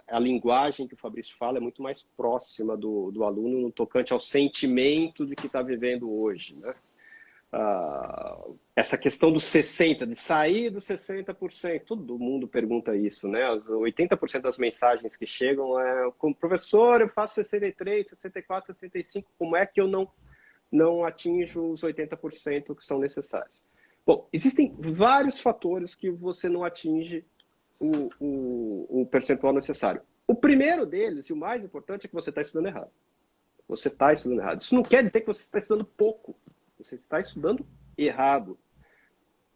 a linguagem que o Fabrício fala é muito mais próxima do aluno no tocante ao sentimento de que está vivendo hoje, né? Essa questão dos 60%, de sair dos 60%, todo mundo pergunta isso, né? Os 80% das mensagens que chegam é, como professor, eu faço 63%, 64%, 65%, como é que eu não atinjo os 80% que são necessários? Bom, existem vários fatores que você não atinge o percentual necessário. O primeiro deles, e o mais importante, é que você está estudando errado. Você está estudando errado. Isso não quer dizer que você está estudando pouco. Você está estudando errado.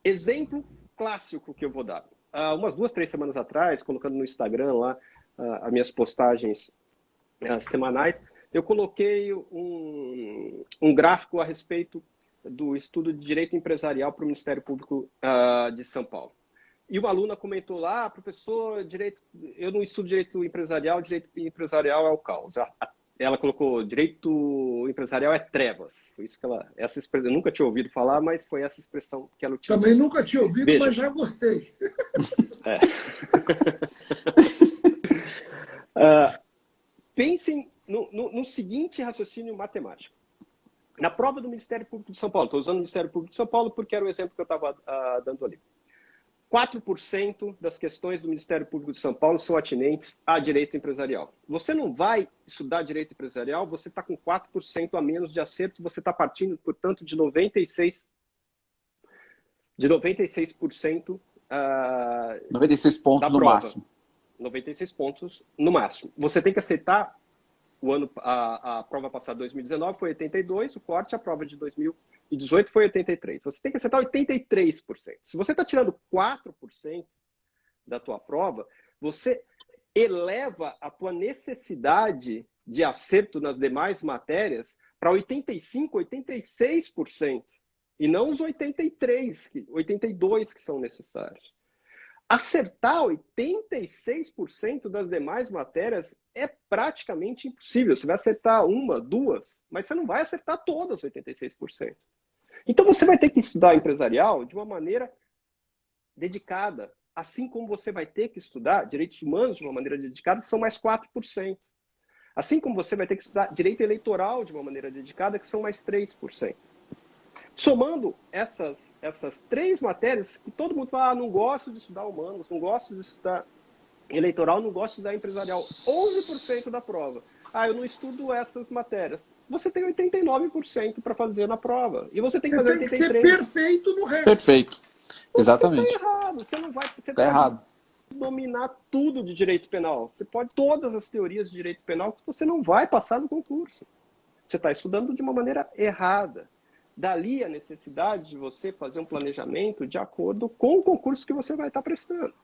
Exemplo clássico que eu vou dar. Umas 2, 3 semanas atrás, colocando no Instagram lá as minhas postagens semanais, eu coloquei um gráfico a respeito do estudo de direito empresarial para o Ministério Público de São Paulo. E uma aluna comentou lá, professor, eu não estudo direito empresarial é o caos. Ela colocou, direito empresarial é trevas. Foi isso que essa expressão, eu nunca tinha ouvido falar, mas foi essa expressão que ela utilizou. Também nunca tinha ouvido, Veja. mas já gostei. Pensem no seguinte raciocínio matemático. Na prova do Ministério Público de São Paulo, estou usando o Ministério Público de São Paulo porque era o exemplo que eu estava dando ali. 4% das questões do Ministério Público de São Paulo são atinentes a direito empresarial. Você não vai estudar direito empresarial, você está com 4% a menos de acerto, você está partindo, portanto, de 96%. 96 pontos no máximo. 96 pontos no máximo. Você tem que aceitar a prova passada, 2019, foi 82%, o corte, a prova de 2018 foi 83%. Você tem que acertar 83%. Se você está tirando 4% da tua prova, você eleva a tua necessidade de acerto nas demais matérias para 85%, 86%, e não os 83%, 82% que são necessários. Acertar 86% das demais matérias é praticamente impossível. Você vai acertar 1, 2, mas você não vai acertar todas 86%. Então você vai ter que estudar empresarial de uma maneira dedicada, assim como você vai ter que estudar direitos humanos de uma maneira dedicada, que são mais 4%. Assim como você vai ter que estudar direito eleitoral de uma maneira dedicada, que são mais 3%. Somando essas 3 matérias, que todo mundo fala, não gosto de estudar humanos, não gosto de estudar eleitoral, não gosto de estudar empresarial. 11% da prova. Eu não estudo essas matérias. Você tem 89% para fazer na prova. E você tem que fazer 83%. Tem que ser perfeito no resto. Perfeito. Exatamente. Você está errado. Você não vai... Você tá errado. Dominar tudo de direito penal. Você pode todas as teorias de direito penal que você não vai passar no concurso. Você está estudando de uma maneira errada. Dali a necessidade de você fazer um planejamento de acordo com o concurso que você vai estar prestando,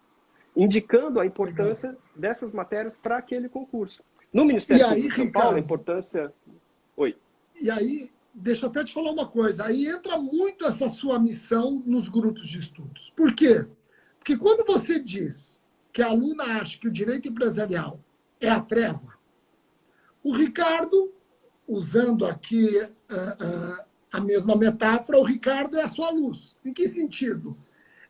indicando a importância dessas matérias para aquele concurso. No Ministério Público de São Paulo, a importância... Oi. E aí, deixa eu até te falar uma coisa, aí entra muito essa sua missão nos grupos de estudos. Por quê? Porque quando você diz que a aluna acha que o direito empresarial é a treva, o Ricardo, usando aqui a mesma metáfora, o Ricardo é a sua luz. Em que sentido?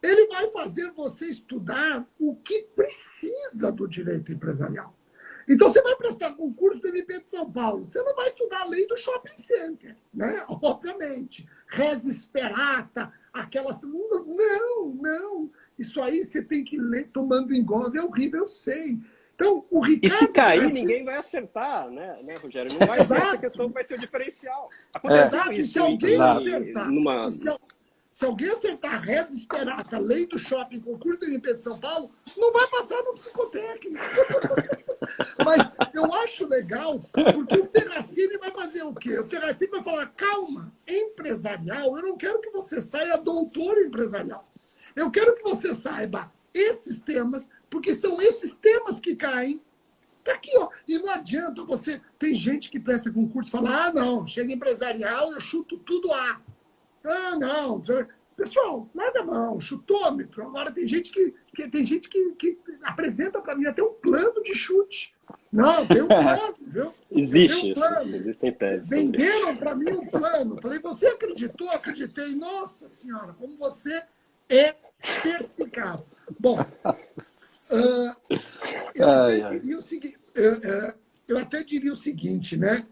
Ele vai fazer você estudar o que precisa do direito empresarial. Então, você vai prestar concurso do MP de São Paulo, você não vai estudar a lei do shopping center, né? Obviamente. Res esperata, aquelas... Não. Isso aí você tem que ler tomando engove, é horrível, eu sei. Então, o Ricardo... E se cair, ninguém vai acertar, né, Rogério? Não vai ser essa questão que vai ser o diferencial. Exato, e se alguém acertar... Numa... Se alguém acertar res esperata, lei do shopping, concurso do MP de São Paulo, não vai passar no psicotécnico. Mas eu acho legal, porque o Ferracini vai fazer o quê? O Ferracini vai falar, calma, empresarial, eu não quero que você saia doutor empresarial. Eu quero que você saiba esses temas, porque são esses temas que caem. Tá aqui, ó. E não adianta você... Tem gente que presta concurso e fala, não, chega empresarial, eu chuto tudo A. Não. Pessoal, larga a mão, chutômetro. Agora tem gente que apresenta para mim até um plano de chute. Não, tem um plano, viu? Existe isso, existem teses. Venderam para mim um plano. Falei, você acreditou? Acreditei. Nossa Senhora, como você é perspicaz. Bom, eu até diria o seguinte, né?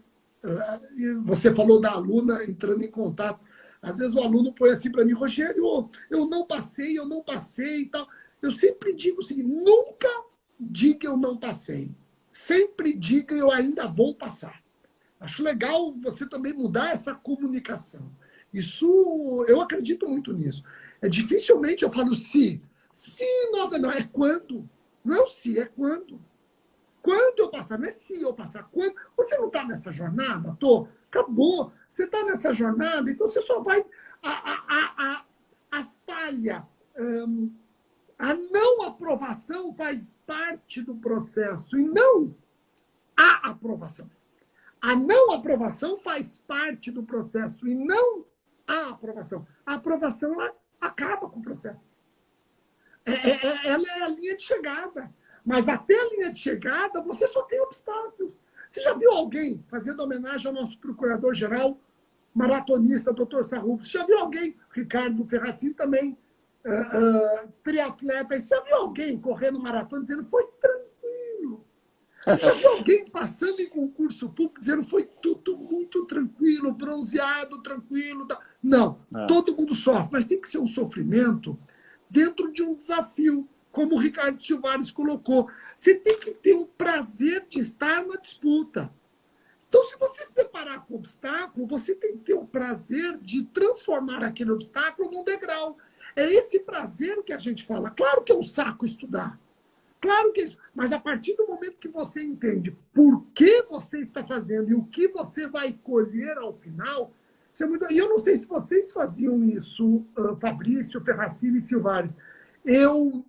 Você falou da aluna entrando em contato. Às vezes o aluno põe assim para mim, Rogério, eu não passei e tal. Eu sempre digo o seguinte, nunca diga eu não passei. Sempre diga eu ainda vou passar. Acho legal você também mudar essa comunicação. Isso, eu acredito muito nisso. Dificilmente eu falo se. Se, nossa, não, é quando. Não é o se, é quando. Quando eu passar, não é se eu passar. Quando. Você não está nessa jornada? Tô. Acabou. Você está nessa jornada, então você só vai... A falha, a não aprovação faz parte do processo e não a aprovação. A não aprovação faz parte do processo e não a aprovação. A aprovação, ela acaba com o processo. Ela é a linha de chegada. Mas até a linha de chegada, você só tem obstáculos. Você já viu alguém fazendo homenagem ao nosso procurador-geral, maratonista, doutor Sarrufo? Você já viu alguém, Ricardo Ferracini também, triatleta, você já viu alguém correndo maratona dizendo foi tranquilo? Você já viu alguém passando em concurso público dizendo foi tudo muito tranquilo, bronzeado, tranquilo? Não, todo mundo sofre, mas tem que ser um sofrimento dentro de um desafio. Como o Ricardo Silvares colocou, você tem que ter o prazer de estar na disputa. Então, se você se deparar com um obstáculo, você tem que ter o prazer de transformar aquele obstáculo num degrau. É esse prazer que a gente fala. Claro que é um saco estudar. Claro que é isso. Mas a partir do momento que você entende por que você está fazendo e o que você vai colher ao final, isso é muito... E eu não sei se vocês faziam isso, Fabrício, Ferracini e Silvares. O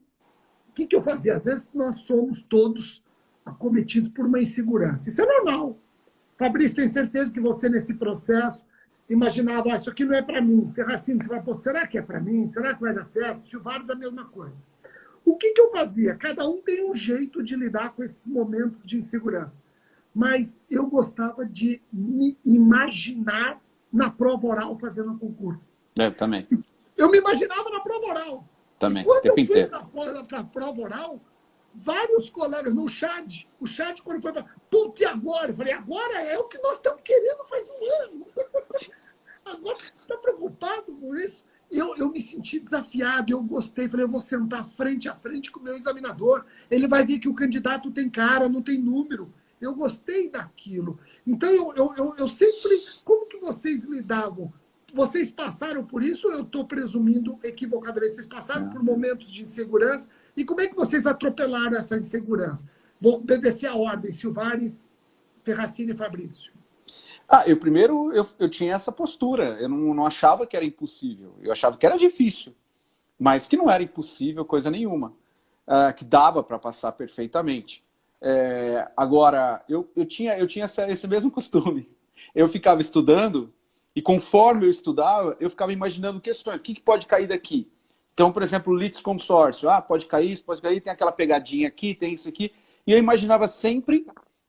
que eu fazia? Às vezes nós somos todos acometidos por uma insegurança. Isso é normal. Fabrício, tenho certeza que você, nesse processo, imaginava, isso aqui não é para mim. Ferracini, você vai, pô, será que é para mim? Será que vai dar certo? Silvares, a mesma coisa. O que eu fazia? Cada um tem um jeito de lidar com esses momentos de insegurança. Mas eu gostava de me imaginar na prova oral fazendo um concurso. Eu também. Eu me imaginava na prova oral. Também, quando eu fui para a prova oral, vários colegas no chat, o chat quando foi para... Puta, e agora? Eu falei, agora é o que nós estamos querendo faz um ano. Agora você está preocupado com isso? Eu me senti desafiado, eu gostei. Falei, eu vou sentar frente a frente com o meu examinador. Ele vai ver que o candidato tem cara, não tem número. Eu gostei daquilo. Então, eu sempre... Como que vocês lidavam? Vocês passaram por isso, eu estou presumindo equivocadamente, vocês passaram por momentos de insegurança, e como é que vocês atropelaram essa insegurança? Vou obedecer a ordem, Silvares, Ferracini e Fabrício. Eu tinha essa postura, eu não achava que era impossível, eu achava que era difícil, mas que não era impossível coisa nenhuma, que dava para passar perfeitamente. Agora, eu tinha esse mesmo costume. eu ficava estudando e conforme eu estudava, eu ficava imaginando questões. O que pode cair daqui? Então, por exemplo, o litisconsórcio. Pode cair, isso pode cair, tem aquela pegadinha aqui, tem isso aqui. E eu imaginava sempre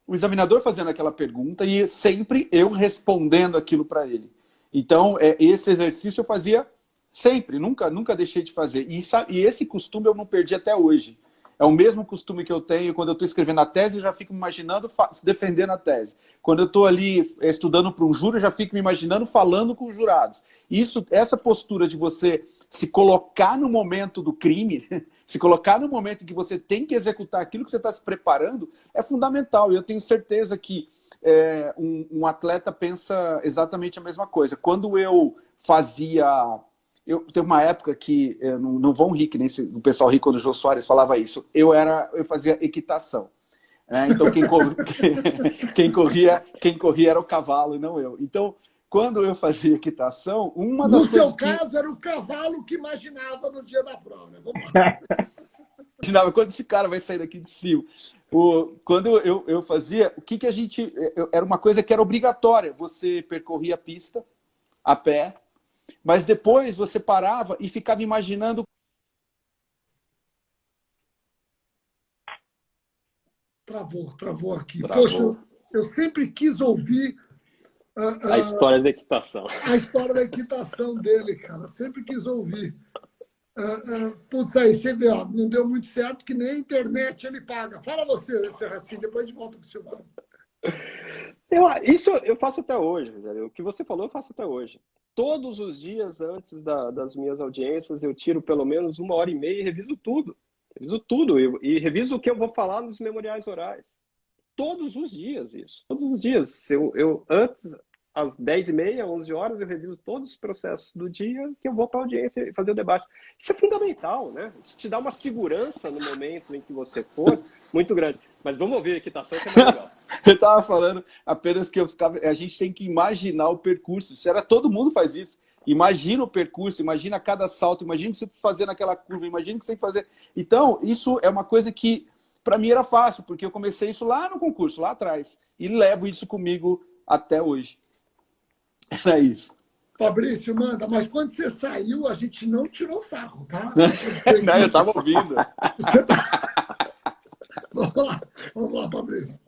o examinador fazendo aquela pergunta e sempre eu respondendo aquilo para ele. Então, esse exercício eu fazia sempre, nunca deixei de fazer. E esse costume eu não perdi até hoje. É o mesmo costume que eu tenho quando eu estou escrevendo a tese, eu já fico me imaginando defendendo a tese. Quando eu estou ali estudando para um júri, eu já fico me imaginando falando com os jurados. Essa postura de você se colocar no momento do crime, se colocar no momento em que você tem que executar aquilo que você está se preparando, é fundamental. E eu tenho certeza que um atleta pensa exatamente a mesma coisa. Quando eu fazia... Teve uma época que, não vão rir, que nem o pessoal ri quando o Jô Soares falava isso, eu fazia equitação. Então quem corria era o cavalo e não eu. Então, quando eu fazia equitação, uma das coisas... No seu caso, era o cavalo que imaginava no dia da prova. Vamos lá. Imaginava quando esse cara vai sair daqui de cima. Quando eu fazia, o que a gente... Era uma coisa que era obrigatória. Você percorria a pista a pé, mas depois você parava e ficava imaginando... Travou aqui. Travou. Poxa, eu sempre quis ouvir A história da equitação. a história da equitação dele, cara. Sempre quis ouvir. Putz, aí você vê, ó, não deu muito certo, que nem a internet ele paga. Fala você, Ferracini, depois de volta com o Silvano. Isso eu faço até hoje, Rogério. O que você falou, eu faço até hoje. Todos os dias antes das minhas audiências, eu tiro pelo menos 1h30 e reviso tudo. Reviso tudo e reviso o que eu vou falar nos memoriais orais. Todos os dias, isso. Todos os dias. Eu antes, às 10h30, 11h, eu reviso todos os processos do dia que eu vou para a audiência e fazer o debate. Isso é fundamental, né? Isso te dá uma segurança no momento em que você for muito grande. Mas vamos ouvir a equitação, que é mais legal. Eu estava falando apenas que a gente tem que imaginar o percurso. Todo mundo faz isso. Imagina o percurso, imagina cada salto, imagina o que você tem que fazer naquela curva, imagina o que você tem que fazer. Então, isso é uma coisa que, para mim, era fácil, porque eu comecei isso lá no concurso, lá atrás. E levo isso comigo até hoje. Era isso. Fabrício, manda, mas quando você saiu, a gente não tirou sarro, tá? Não, eu estava ouvindo. Vamos lá, Fabrício.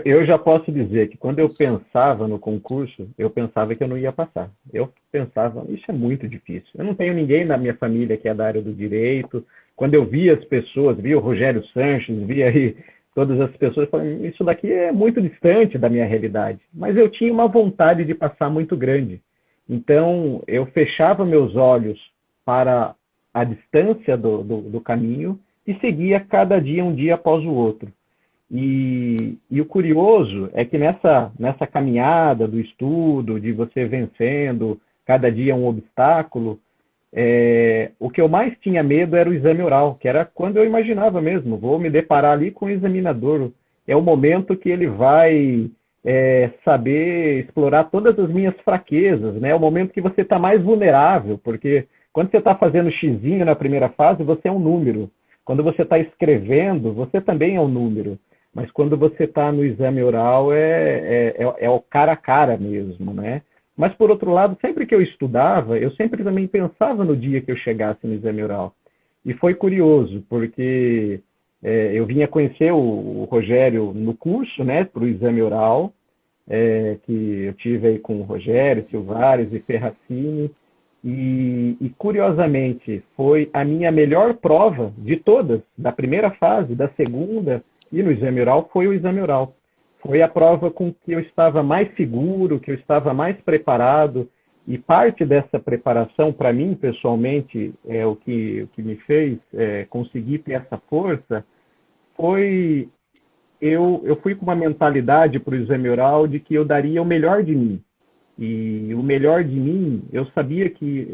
Eu já posso dizer que quando eu pensava no concurso, eu pensava que eu não ia passar. Eu pensava, isso é muito difícil. Eu não tenho ninguém na minha família que é da área do direito. Quando eu via as pessoas, via o Rogério Sanches, via aí todas as pessoas, falando, isso daqui é muito distante da minha realidade. Mas eu tinha uma vontade de passar muito grande. Então, eu fechava meus olhos para a distância do caminho e seguia cada dia, um dia após o outro. E o curioso é que nessa caminhada do estudo, de você vencendo cada dia um obstáculo, o que eu mais tinha medo era o exame oral, que era quando eu imaginava mesmo, vou me deparar ali com o examinador. É o momento que ele vai saber explorar todas as minhas fraquezas, né? É o momento que você está mais vulnerável, porque quando você está fazendo xizinho na primeira fase, você é um número. Quando você está escrevendo, você também é um número. Mas quando você está no exame oral, é o cara a cara mesmo, né? Mas, por outro lado, sempre que eu estudava, eu sempre também pensava no dia que eu chegasse no exame oral. E foi curioso, porque eu vinha conhecer o Rogério no curso, né, para o exame oral, que eu tive aí com o Rogério, Silvares e Ferracini, e curiosamente, foi a minha melhor prova de todas, da primeira fase, da segunda, e no exame oral foi o exame oral. Foi a prova com que eu estava mais seguro, que eu estava mais preparado, e parte dessa preparação, para mim, pessoalmente, o que me fez conseguir ter essa força, foi... Eu fui com uma mentalidade para o exame oral de que eu daria o melhor de mim. E o melhor de mim, eu sabia que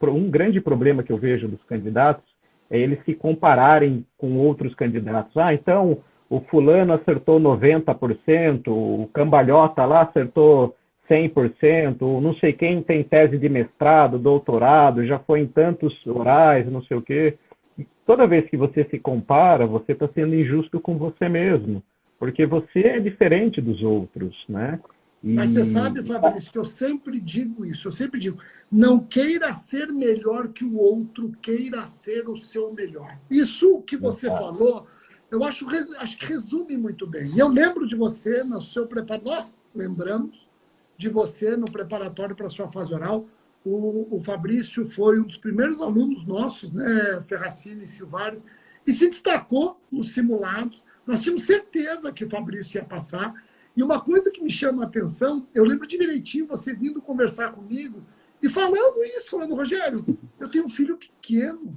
um grande problema que eu vejo dos candidatos é eles se compararem com outros candidatos. Então, o fulano acertou 90%, o cambalhota lá acertou 100%, não sei quem tem tese de mestrado, doutorado, já foi em tantos orais, não sei o quê. E toda vez que você se compara, você está sendo injusto com você mesmo. porque você é diferente dos outros, né? Mas você sabe, Fabrício, que eu sempre digo isso, eu sempre digo, não queira ser melhor que o outro, queira ser o seu melhor. Isso que você falou, eu acho que resume muito bem. E eu lembro de você no seu preparatório, nós lembramos de você no preparatório para a sua fase oral. O Fabrício foi um dos primeiros alunos nossos, né, Ferracini e Silvário, e se destacou nos simulados. Nós tínhamos certeza que o Fabrício ia passar. E uma coisa que me chama a atenção, eu lembro direitinho você vindo conversar comigo e falando isso, falando, Rogério, eu tenho um filho pequeno,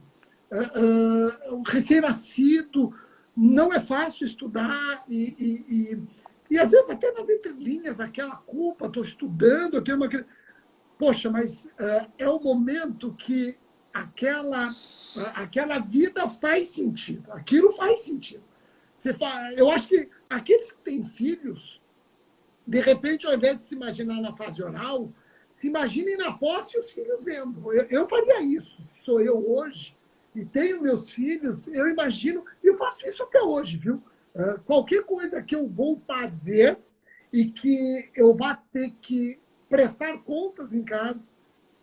recém-nascido, não é fácil estudar e às vezes até nas entrelinhas, aquela culpa, estou estudando, eu tenho uma... Poxa, mas é o momento que aquela vida faz sentido, aquilo faz sentido. Eu acho que aqueles que têm filhos, de repente, ao invés de se imaginar na fase oral, se imaginem na posse e os filhos vendo. Eu faria isso. Sou eu hoje e tenho meus filhos, eu imagino, e eu faço isso até hoje, viu? Qualquer coisa que eu vou fazer e que eu vá ter que prestar contas em casa,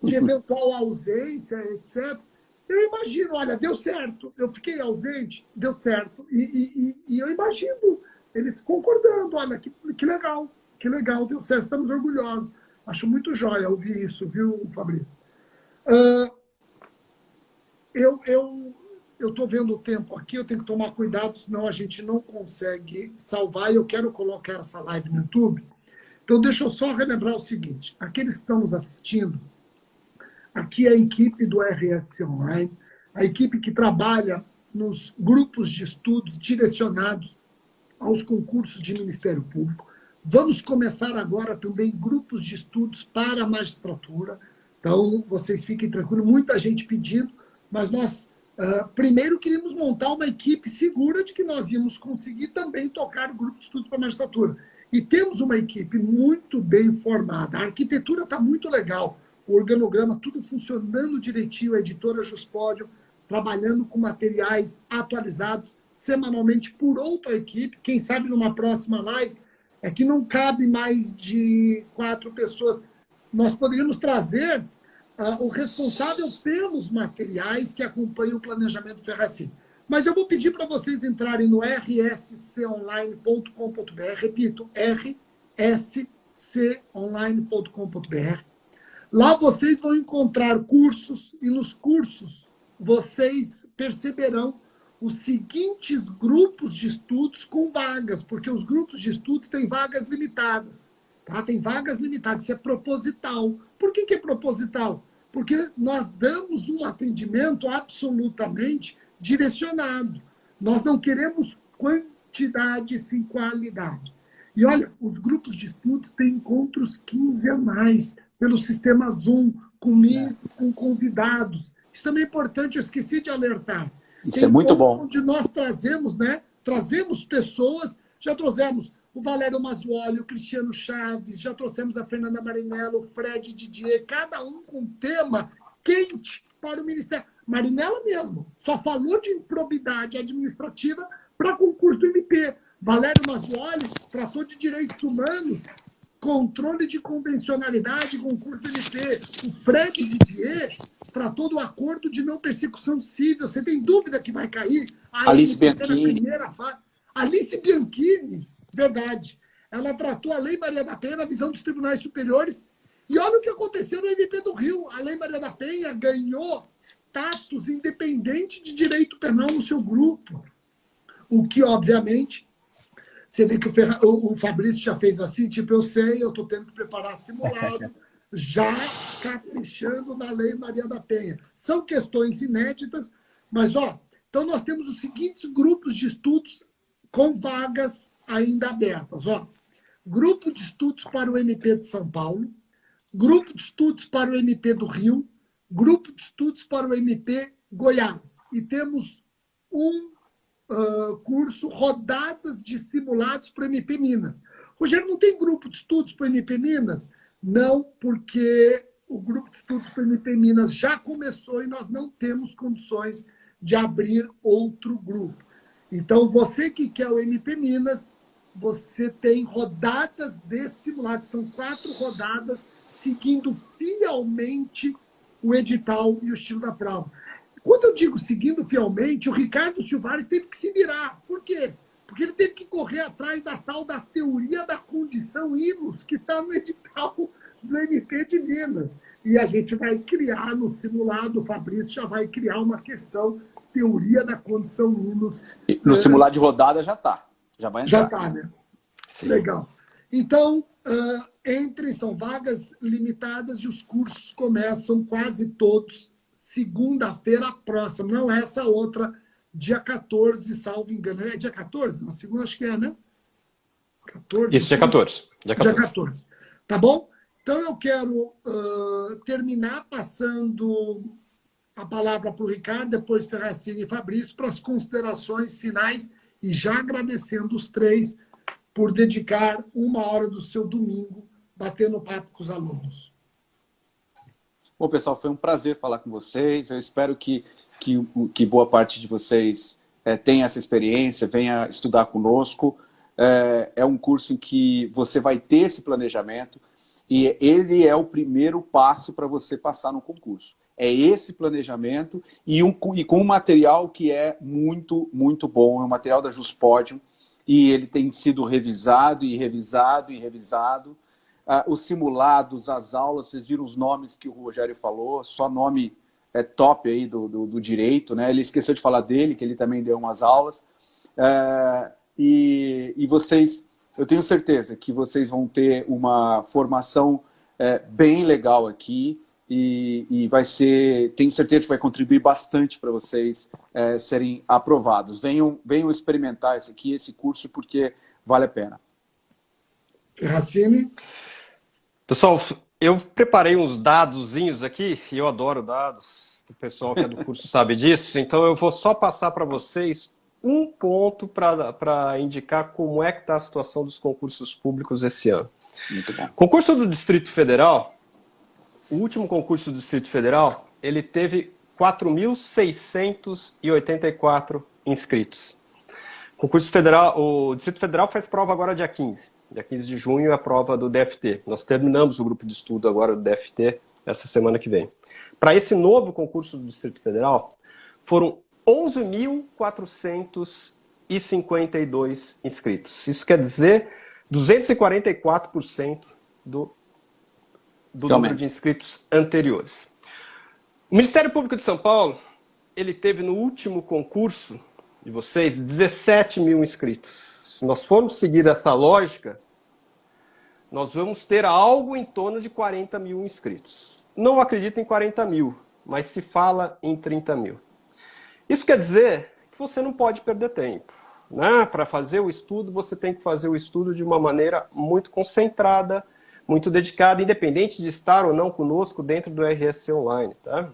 de eventual ausência, etc., eu imagino, olha, deu certo, eu fiquei ausente, deu certo. E eu imagino eles concordando, olha, que legal, deu certo, estamos orgulhosos. Acho muito jóia ouvir isso, viu, Fabrício? Eu estou vendo o tempo aqui, eu tenho que tomar cuidado, senão a gente não consegue salvar, e eu quero colocar essa live no YouTube. Então, deixa eu só relembrar o seguinte, aqueles que estão nos assistindo, aqui é a equipe do RSC Online, a equipe que trabalha nos grupos de estudos direcionados aos concursos de Ministério Público. Vamos começar agora também grupos de estudos para a magistratura. Então, vocês fiquem tranquilos, muita gente pedindo, mas nós primeiro queríamos montar uma equipe segura de que nós íamos conseguir também tocar grupos de estudos para a magistratura. E temos uma equipe muito bem formada. A arquitetura está muito legal. O organograma, tudo funcionando direitinho, a editora Juspódio, trabalhando com materiais atualizados semanalmente por outra equipe. Quem sabe numa próxima live, é que não cabe mais de 4 pessoas. Nós poderíamos trazer o responsável pelos materiais que acompanham o planejamento Ferracini. Mas eu vou pedir para vocês entrarem no rsconline.com.br, repito, rsconline.com.br. Lá vocês vão encontrar cursos, e nos cursos vocês perceberão os seguintes grupos de estudos com vagas, porque os grupos de estudos têm vagas limitadas. Tá? Tem vagas limitadas, isso é proposital. Por que é proposital? Porque nós damos um atendimento absolutamente direcionado. Nós não queremos quantidade, sim qualidade. E olha, os grupos de estudos têm encontros quinzenais pelo sistema Zoom, comigo, com convidados. Isso também é importante, eu esqueci de alertar. Isso é muito bom. Onde nós trazemos, né? Trazemos pessoas, já trouxemos o Valério Massuoli, o Cristiano Chaves, já trouxemos a Fernanda Marinella, o Fred Didier, cada um com tema quente para o Ministério. Marinella mesmo, só falou de improbidade administrativa para concurso do MP. Valério Massuoli tratou de direitos humanos, controle de convencionalidade, concurso do MP. O Fred Didier tratou do acordo de não persecução civil. Você tem dúvida que vai cair? Alice Bianchini. Alice Bianchini, verdade. Ela tratou a Lei Maria da Penha na visão dos tribunais superiores. E olha o que aconteceu no MP do Rio. A Lei Maria da Penha ganhou status independente de direito penal no seu grupo. O que, obviamente, você vê que o Fabrício já fez assim, tipo, eu sei, eu estou tendo que preparar simulado, já caprichando na Lei Maria da Penha. São questões inéditas, mas, então nós temos os seguintes grupos de estudos com vagas ainda abertas. Grupo de estudos para o MP de São Paulo, grupo de estudos para o MP do Rio, grupo de estudos para o MP Goiás. E temos um curso Rodadas de Simulados para o MP Minas. Rogério, não tem grupo de estudos para o MP Minas? Não, porque o grupo de estudos para o MP Minas já começou e nós não temos condições de abrir outro grupo. Então, você que quer o MP Minas, você tem rodadas desse simulado, são 4 rodadas seguindo fielmente o edital e o estilo da prova. Quando eu digo seguindo fielmente, o Ricardo Silvares teve que se virar. Por quê? Porque ele teve que correr atrás da tal da teoria da condição INUS, que está no edital do MP de Minas. E a gente vai criar no simulado, o Fabrício já vai criar uma questão, teoria da condição INUS. E no simulado de rodada já está. Já vai entrar. Já está, né? Sim. Legal. Então, são vagas limitadas e os cursos começam quase todos segunda-feira próxima. Não essa outra, dia 14, salvo engano. É dia 14? Na segunda acho que é, né? 14, isso, dia 14. Dia 14. Tá bom? Então, eu quero terminar passando a palavra para o Ricardo, depois Ferracini e Fabrício, para as considerações finais e já agradecendo os três por dedicar 1 hora do seu domingo batendo papo com os alunos. Bom, pessoal, foi um prazer falar com vocês. Eu espero que boa parte de vocês tenha essa experiência, venha estudar conosco. É um curso em que você vai ter esse planejamento e ele é o primeiro passo para você passar no concurso. É esse planejamento e com um material que é muito, muito bom. É um material da Juspodium e ele tem sido revisado e revisado e revisado. Os simulados, as aulas, vocês viram os nomes que o Rogério falou, só nome top aí do direito, né? Ele esqueceu de falar dele, que ele também deu umas aulas. E vocês, eu tenho certeza que vocês vão ter uma formação bem legal aqui e vai ser, tenho certeza que vai contribuir bastante para vocês serem aprovados. Venham experimentar esse curso, porque vale a pena. Ferracini? Pessoal, eu preparei uns dadozinhos aqui, e eu adoro dados, o pessoal que é do curso sabe disso, então eu vou só passar para vocês um ponto para indicar como é que está a situação dos concursos públicos esse ano. Muito bom. Concurso do Distrito Federal, o último concurso do Distrito Federal, ele teve 4.684 inscritos. Concurso federal, o Distrito Federal faz prova agora dia 15. Dia 15 de junho é a prova do DFT. Nós terminamos o grupo de estudo agora do DFT essa semana que vem. Para esse novo concurso do Distrito Federal, foram 11.452 inscritos. Isso quer dizer 244% do número de inscritos anteriores. O Ministério Público de São Paulo, ele teve no último concurso de vocês 17 mil inscritos. Se nós formos seguir essa lógica, nós vamos ter algo em torno de 40 mil inscritos. Não acredito em 40 mil, mas se fala em 30 mil. Isso quer dizer que você não pode perder tempo, né? Para fazer o estudo, você tem que fazer o estudo de uma maneira muito concentrada, muito dedicada, independente de estar ou não conosco dentro do RSC Online, tá?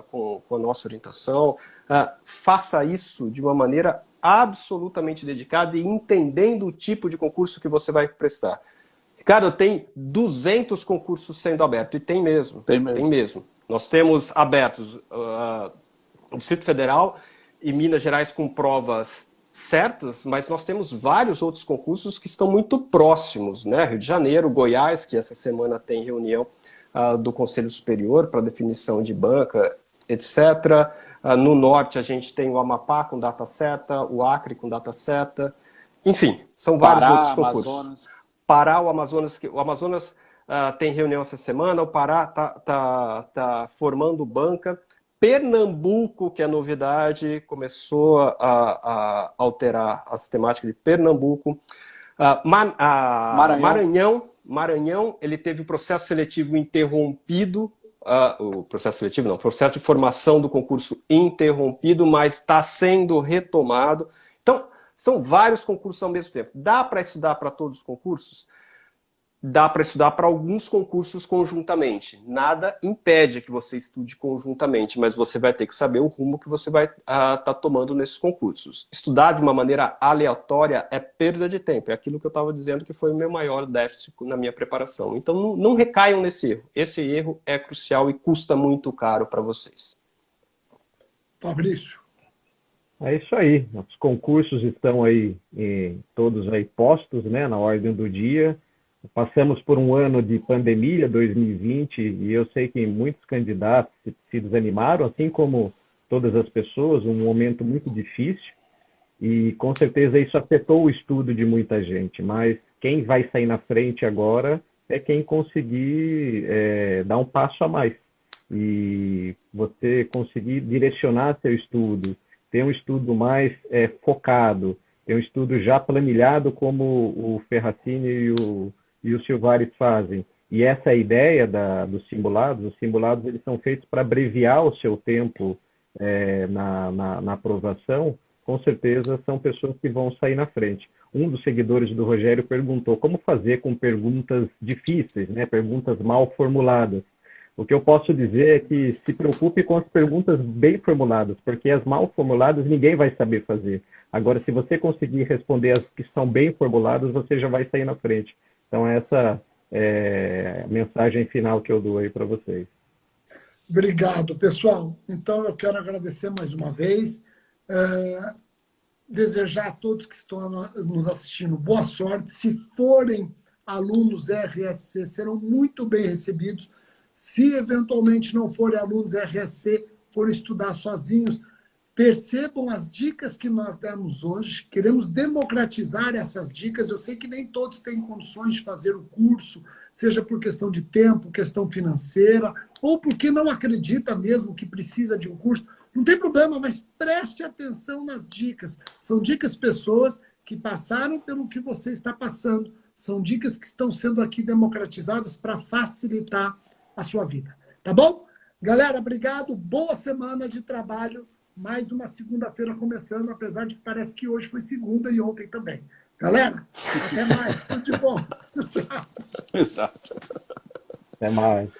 Com a nossa orientação. Faça isso de uma maneira absolutamente dedicada e entendendo o tipo de concurso que você vai prestar. Ricardo, tem 200 concursos sendo abertos, e tem mesmo. Tem mesmo. Nós temos abertos o Distrito Federal e Minas Gerais com provas certas, mas nós temos vários outros concursos que estão muito próximos, né? Rio de Janeiro, Goiás, que essa semana tem reunião do Conselho Superior para definição de banca, etc. No norte a gente tem o Amapá com data certa, o Acre com data certa, enfim, são vários outros concursos. Amazonas. Pará, o Amazonas tem reunião essa semana, o Pará tá formando banca. Pernambuco, que é novidade, começou a alterar a sistemática de Pernambuco. Maranhão, ele teve o processo seletivo interrompido, o processo seletivo não, o processo de formação do concurso interrompido, mas está sendo retomado. Então, são vários concursos ao mesmo tempo. Dá para estudar para todos os concursos? Dá para estudar para alguns concursos conjuntamente. Nada impede que você estude conjuntamente, mas você vai ter que saber o rumo que você vai estar tomando nesses concursos. Estudar de uma maneira aleatória é perda de tempo. É aquilo que eu estava dizendo que foi o meu maior déficit na minha preparação. Então não recaiam nesse erro. Esse erro é crucial e custa muito caro para vocês. Fabrício. É isso aí. Os concursos estão aí, todos aí postos, né, na ordem do dia. Passamos por um ano de pandemia, 2020, e eu sei que muitos candidatos se desanimaram, assim como todas as pessoas, um momento muito difícil, e com certeza isso afetou o estudo de muita gente, mas quem vai sair na frente agora é quem conseguir dar um passo a mais. E você conseguir direcionar seu estudo, ter um estudo mais focado, ter um estudo já planilhado como o Ferracini e o Silvares fazem. E essa é a ideia dos simulados. Os simulados eles são feitos para abreviar o seu tempo na aprovação. Com certeza são pessoas que vão sair na frente. Um dos seguidores do Rogério perguntou como fazer com perguntas difíceis, né? Perguntas mal formuladas. O que eu posso dizer é que se preocupe com as perguntas bem formuladas, porque as mal formuladas ninguém vai saber fazer. Agora, se você conseguir responder as que são bem formuladas, você já vai sair na frente. Então, essa é a mensagem final que eu dou aí para vocês. Obrigado, pessoal. Então, eu quero agradecer mais uma vez. Desejar a todos que estão nos assistindo boa sorte. Se forem alunos RSC, serão muito bem recebidos. Se eventualmente não forem alunos RSC, forem estudar sozinhos, percebam as dicas que nós demos hoje. Queremos democratizar essas dicas. Eu sei que nem todos têm condições de fazer o curso, seja por questão de tempo, questão financeira, ou porque não acredita mesmo que precisa de um curso. Não tem problema, mas preste atenção nas dicas. São dicas pessoas que passaram pelo que você está passando. São dicas que estão sendo aqui democratizadas para facilitar a sua vida. Tá bom? Galera, obrigado. Boa semana de trabalho. Mais uma segunda-feira começando, apesar de que parece que hoje foi segunda e ontem também. Galera, até mais. Tudo de bom. Tchau. Exato. Até mais.